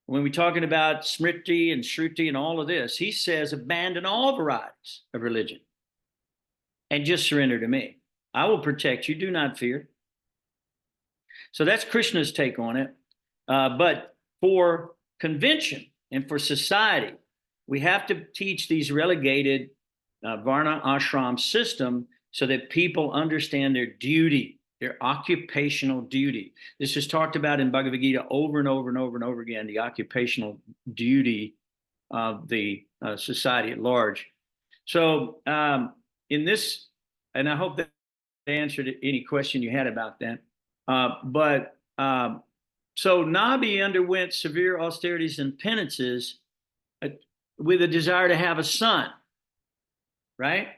when we're talking about smriti and shruti and all of this, he says, abandon all varieties of religion and just surrender to me. I will protect you. Do not fear. So that's Krishna's take on it. But for convention and for society, we have to teach these relegated Varna ashram system so that people understand their duty, their occupational duty. This is talked about in Bhagavad Gita over and over and over and over again, the occupational duty of the society at large. So in this, and I hope that answered any question you had about that. So Nabi underwent severe austerities and penances with a desire to have a son, right?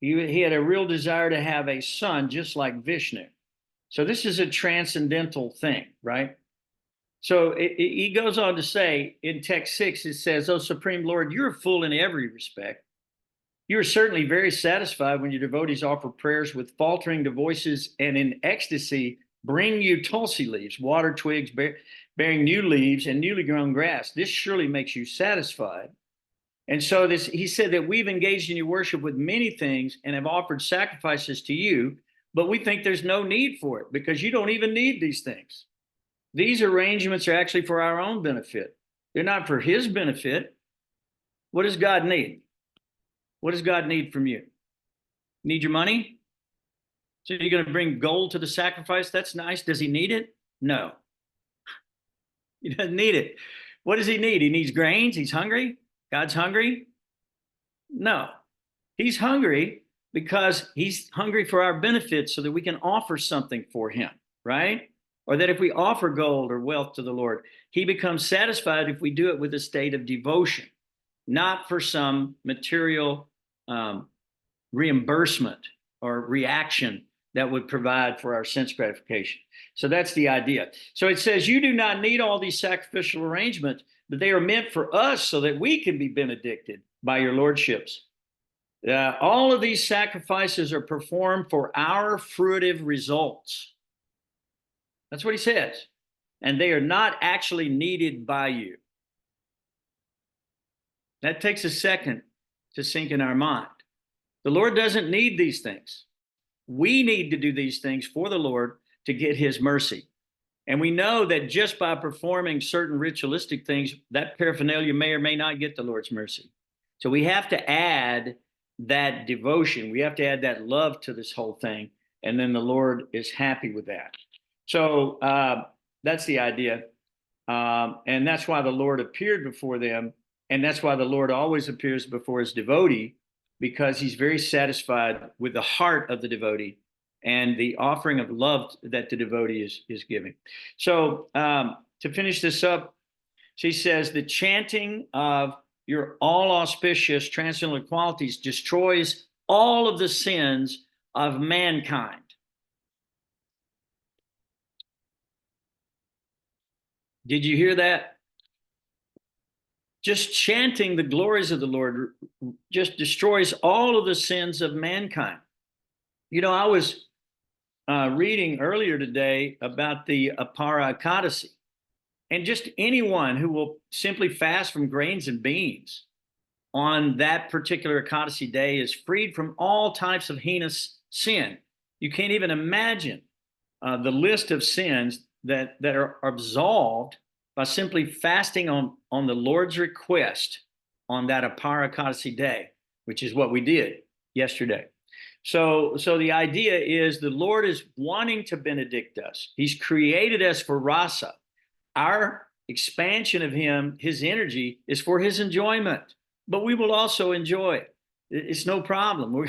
He had a real desire to have a son, just like Vishnu. So this is a transcendental thing, right? So he goes on to say in text 6, it says, "O Supreme Lord, you're full in every respect. You are certainly very satisfied when your devotees offer prayers with faltering the voices and in ecstasy bring you tulsi leaves, water twigs bearing new leaves and newly grown grass. This surely makes you satisfied." And so he said that we've engaged in your worship with many things and have offered sacrifices to you, but we think there's no need for it because you don't even need these things. These arrangements are actually for our own benefit. They're not for his benefit. What does God need? What does God need from you? Need your money? So you're going to bring gold to the sacrifice? That's nice. Does he need it? No. He doesn't need it. What does he need? He needs grains. He's hungry. God's hungry? No. He's hungry because he's hungry for our benefit so that we can offer something for him, right? Or that if we offer gold or wealth to the Lord, he becomes satisfied if we do it with a state of devotion, not for some material reimbursement or reaction that would provide for our sense gratification. So that's the idea. So it says, you do not need all these sacrificial arrangements, but they are meant for us so that we can be benedicted by your lordships. All of these sacrifices are performed for our fruitive results. That's what he says. And they are not actually needed by you. That takes a second to sink in our mind. The Lord doesn't need these things. We need to do these things for the Lord to get his mercy. And we know that just by performing certain ritualistic things, that paraphernalia may or may not get the Lord's mercy. So we have to add that devotion. We have to add that love to this whole thing. And then the Lord is happy with that. So that's the idea. And that's why the Lord appeared before them. And that's why the Lord always appears before his devotee, because he's very satisfied with the heart of the devotee and the offering of love that the devotee is giving. So to finish this up, she says, the chanting of your all auspicious transcendental qualities destroys all of the sins of mankind. Did you hear that? Just chanting the glories of the Lord just destroys all of the sins of mankind. You know, I was reading earlier today about the Apara Ekadasi, and just anyone who will simply fast from grains and beans on that particular Ekadasi day is freed from all types of heinous sin. You can't even imagine the list of sins that are absolved by simply fasting on the Lord's request on that Apara Ekadasi day, which is what we did yesterday. So the idea is the Lord is wanting to benedict us. He's created us for rasa. Our expansion of him, his energy, is for his enjoyment, but we will also enjoy it. It's no problem.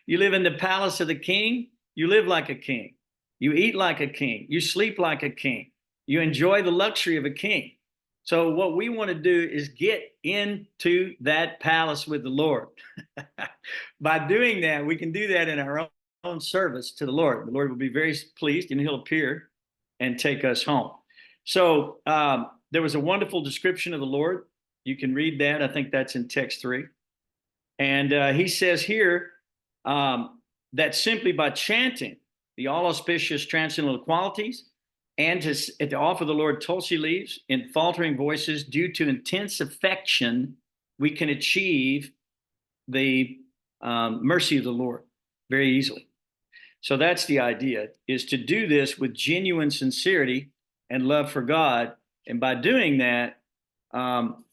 You live in the palace of the king, you live like a king. You eat like a king. You sleep like a king. You enjoy the luxury of a king. So what we want to do is get into that palace with the Lord. By doing that, we can do that in our own service to the Lord. The Lord will be very pleased, and he'll appear and take us home. So there was a wonderful description of the Lord. You can read that. I think that's in text 3. And he says here that simply by chanting the all auspicious transcendental qualities and to offer the Lord tulsi leaves in faltering voices due to intense affection, we can achieve the mercy of the Lord very easily. So that's the idea, is to do this with genuine sincerity and love for God. And by doing that,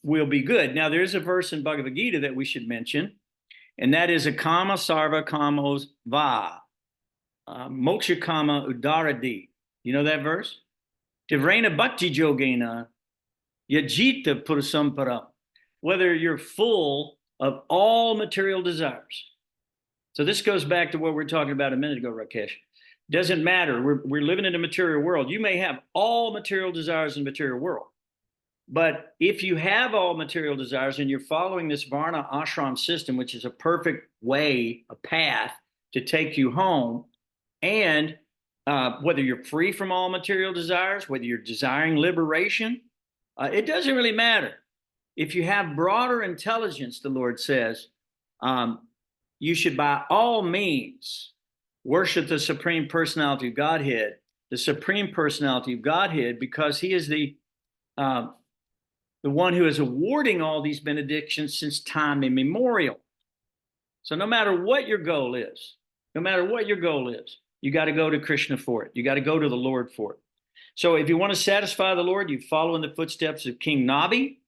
we'll be good. Now, there's a verse in Bhagavad Gita that we should mention, and that is a kama sarva kamos va, moksha kama udaradi. You know that verse? Tivrena bhakti yogena yajita purusamparam. Whether you're full of all material desires. So this goes back to what we were talking about a minute ago, Rakesh. Doesn't matter. We're living in a material world. You may have all material desires in the material world. But if you have all material desires and you're following this Varna ashram system, which is a perfect way, a path to take you home, and whether you're free from all material desires, whether you're desiring liberation, it doesn't really matter. If you have broader intelligence, the Lord says, you should by all means worship the Supreme Personality of Godhead, the Supreme Personality of Godhead, because he is the one who is awarding all these benedictions since time immemorial. So no matter what your goal is, you got to go to Krishna for it. You got to go to the Lord for it. So if you want to satisfy the Lord, you follow in the footsteps of King Nabi,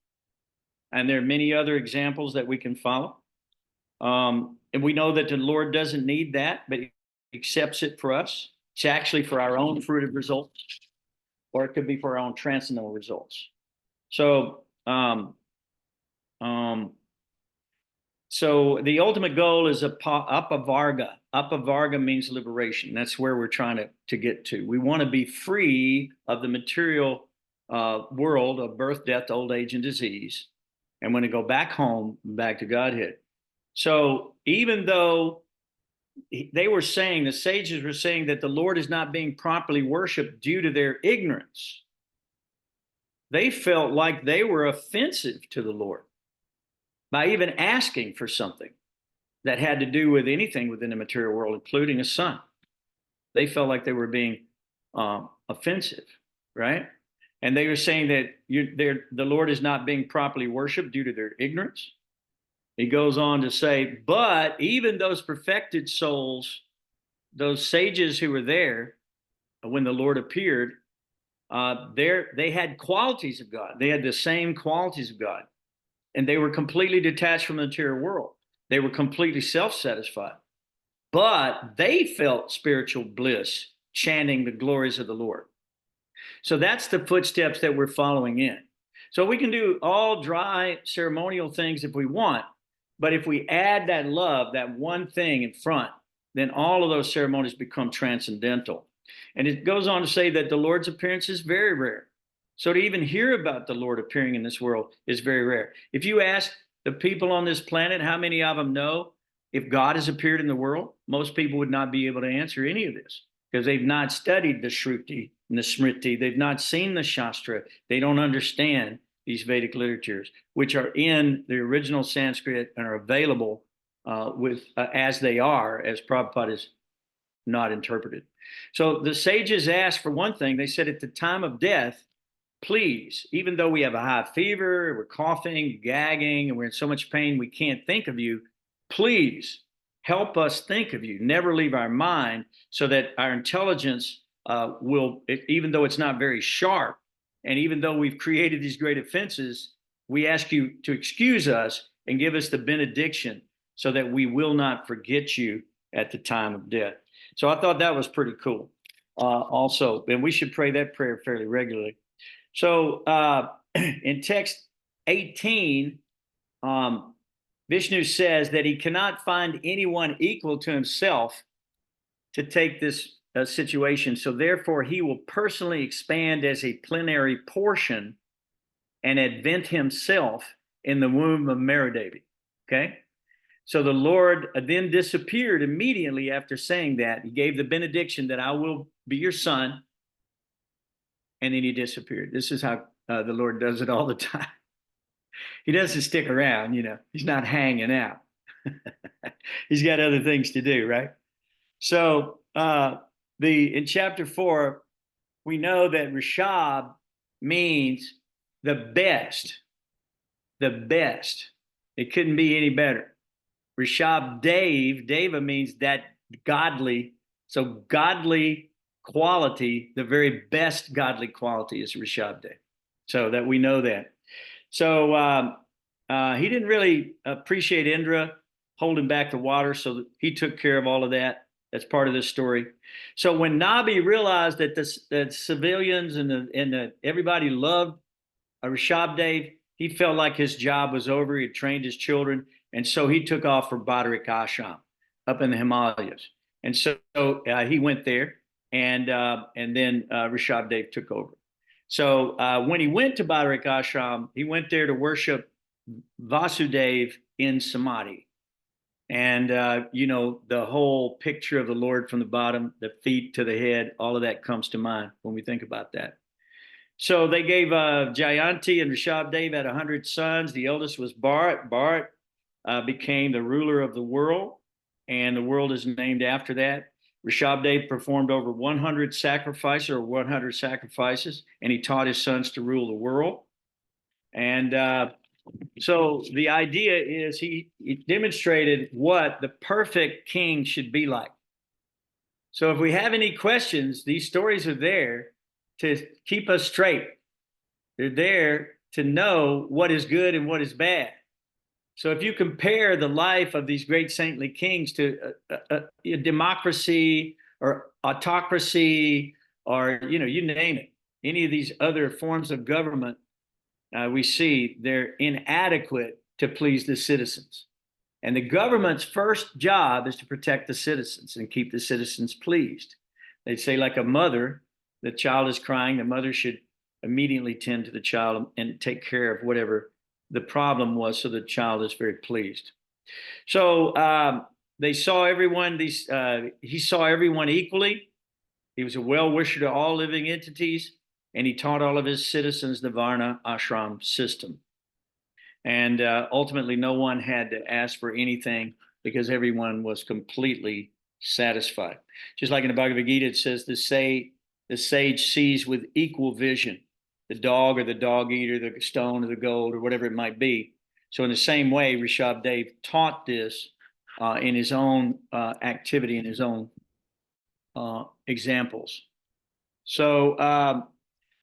and there are many other examples that we can follow. And we know that the Lord doesn't need that, but he accepts it for us. It's actually for our own fruitive results, or it could be for our own transcendental results. So, so the ultimate goal is apavarga. Apavarga means liberation. That's where we're trying to get to. We want to be free of the material world of birth, death, old age, and disease, and want to go back home, back to Godhead. So even though they were saying, the sages were saying that the Lord is not being properly worshiped due to their ignorance, they felt like they were offensive to the Lord by even asking for something that had to do with anything within the material world, including a son. They felt like they were being offensive, right? And they were saying that the Lord is not being properly worshiped due to their ignorance. He goes on to say, but even those perfected souls, those sages who were there when the Lord appeared, they had qualities of God. They had the same qualities of God. And they were completely detached from the material world. They were completely self-satisfied. But they felt spiritual bliss, chanting the glories of the Lord. So that's the footsteps that we're following in. So we can do all dry ceremonial things if we want. But if we add that love, that one thing in front, then all of those ceremonies become transcendental. And it goes on to say that the Lord's appearance is very rare. So to even hear about the Lord appearing in this world is very rare. If you ask the people on this planet, how many of them know if God has appeared in the world, most people would not be able to answer any of this because they've not studied the Shruti and the Smriti. They've not seen the Shastra. They don't understand these Vedic literatures, which are in the original Sanskrit and are available as they are, as Prabhupada is not interpreted. So the sages asked for one thing. They said, at the time of death, please, even though we have a high fever, we're coughing, gagging, and we're in so much pain we can't think of you, please help us think of you. Never leave our mind, so that our intelligence will, even though it's not very sharp, and even though we've created these great offenses, we ask you to excuse us and give us the benediction so that we will not forget you at the time of death. So I thought that was pretty cool. Also, and we should pray that prayer fairly regularly. So in text 18, Vishnu says that he cannot find anyone equal to himself to take this situation. So therefore, he will personally expand as a plenary portion and advent himself in the womb of Maradevi. Okay? So the Lord then disappeared immediately after saying that. He gave the benediction that I will be your son. And then he disappeared. This is how the Lord does it all the time. He doesn't stick around, you know. He's not hanging out. He's got other things to do, right? So in chapter 4, we know that Rishabh means the best. The best. It couldn't be any better. Rsabhadeva, Deva means that godly. So godly quality, the very best godly quality is Rsabhadeva. So that we know that. So he didn't really appreciate Indra holding back the water, so he took care of all of that. That's part of this story. So when Nabi realized that the civilians and everybody loved Rsabhadeva, he felt like his job was over. He had trained his children, and so he took off for Badarik Ashram up in the Himalayas. And so he went there, and then Rsabhadeva took over. So when he went to Badarik Ashram, he went there to worship Vasudeva in Samadhi. And, you know, the whole picture of the Lord from the bottom, the feet to the head, all of that comes to mind when we think about that. So they gave Jayanti and Rsabhadeva had 100 sons. The eldest was Bharat. Bharat became the ruler of the world, and the world is named after that. Rsabhadeva performed over 100 sacrifices, and he taught his sons to rule the world. And so the idea is he demonstrated what the perfect king should be like. So if we have any questions, these stories are there to keep us straight. They're there to know what is good and what is bad. So if you compare the life of these great saintly kings to a democracy or autocracy or, you know, you name it, any of these other forms of government, we see they're inadequate to please the citizens. And the government's first job is to protect the citizens and keep the citizens pleased. They say, like a mother, the child is crying, the mother should immediately tend to the child and take care of whatever the problem was, so the child is very pleased. So they saw everyone, he saw everyone equally. He was a well-wisher to all living entities, and he taught all of his citizens the Varna ashram system. And ultimately, no one had to ask for anything because everyone was completely satisfied. Just like in the Bhagavad Gita, it says the sage sees with equal vision the dog or the dog eater, the stone or the gold or whatever it might be. So in the same way, Rsabhadeva taught this in his own activity, in his own examples. So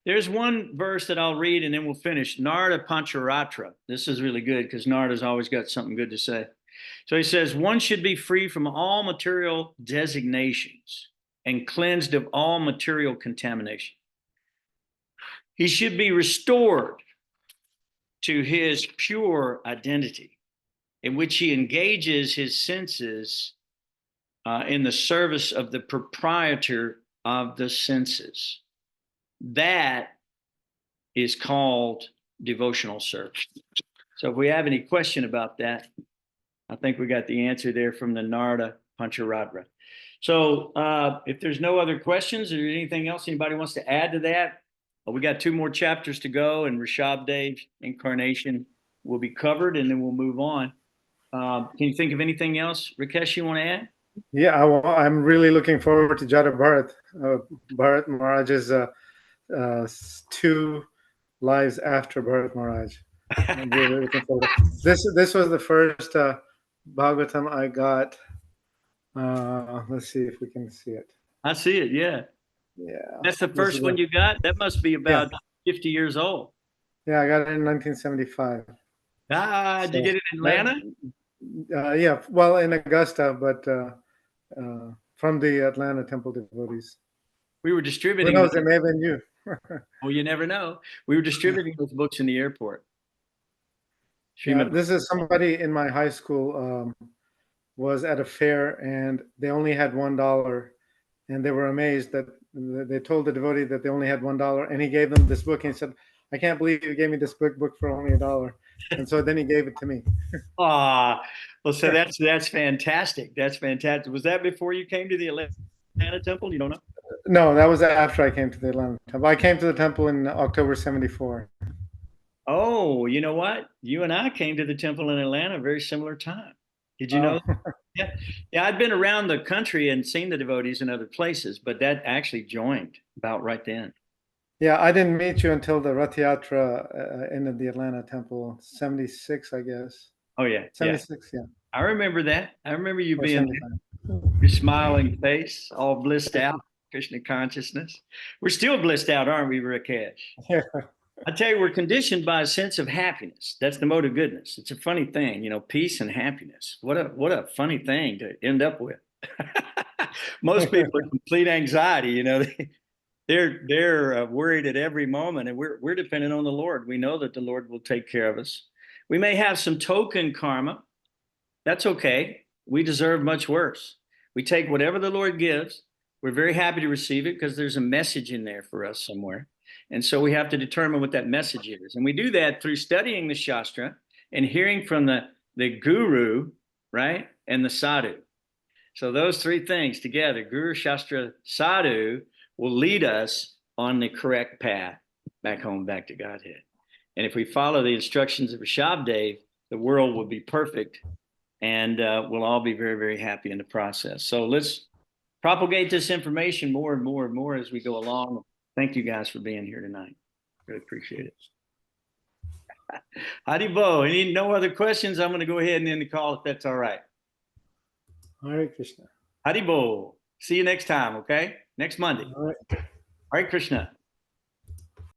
there's one verse that I'll read and then we'll finish. Narada Pancharatra. This is really good because Narada's always got something good to say. So he says, one should be free from all material designations and cleansed of all material contamination. He should be restored to his pure identity, in which he engages his senses in the service of the proprietor of the senses. That is called devotional service. So if we have any question about that, I think we got the answer there from the Narada Pancharatra. So if there's no other questions or anything else anybody wants to add to that, we got 2 more chapters to go, and Rsabhadeva incarnation will be covered, and then we'll move on. Can you think of anything else, Rakesh, you want to add? Yeah, I'm really looking forward to Jada Bharat. Bharat Maharaj's 2 lives after Bharat Maharaj. I'm really looking forward. This was the first Bhagavatam I got. Let's see if we can see it. I see it, yeah. Yeah. That's the first one you got? That must be about 50 years old. Yeah, I got it in 1975. Did you get it in Atlanta? Yeah, well, in Augusta, but from the Atlanta Temple devotees. We were Who distributing. knows? It may have been you. Oh, you never know. We were distributing those books in the airport. Yeah, Srimad. this is somebody in my high school was at a fair and they only had $1, and they were amazed that they told the devotee that they only had $1, and he gave them this book and he said, "I can't believe you gave me this book for only $1." And so then he gave it to me. Ah, well, so that's fantastic. That's fantastic. Was that before you came to the Atlanta Temple? You don't know? No, that was after I came to the Atlanta Temple. I came to the temple in October '74. Oh, you know what? You and I came to the temple in Atlanta very similar time. Did you know? Yeah. Yeah, I'd been around the country and seen the devotees in other places, but that actually joined about right then. Yeah, I didn't meet you until the Rath Yatra in the Atlanta Temple, '76, I guess. Oh yeah, yeah. '76, yeah. I remember that. I remember you Or being 75. your smiling face, all blissed out, Krishna consciousness. We're still blissed out, aren't we, Rakesh? Yeah. I tell you, we're conditioned by a sense of happiness. That's the mode of goodness. It's a funny thing, you know, peace and happiness. What a funny thing to end up with. Most people are complete anxiety, you know. They're worried at every moment, and we're dependent on the Lord. We know that the Lord will take care of us. We may have some token karma. That's okay. We deserve much worse. We take whatever the Lord gives. We're very happy to receive it because there's a message in there for us somewhere. And so we have to determine what that message is. And we do that through studying the Shastra and hearing from the guru, right? And the sadhu. So those three things together, Guru, Shastra, Sadhu, will lead us on the correct path back home, back to Godhead. And if we follow the instructions of Rsabhadeva, the world will be perfect, and we'll all be very, very happy in the process. So let's propagate this information more and more and more as we go along. Thank you guys for being here tonight. Really appreciate it. Haribo, no other questions? I'm going to go ahead and end the call if that's all right. Hare Krishna. Haribo. See you next time, okay? Next Monday. All right. Hare Krishna.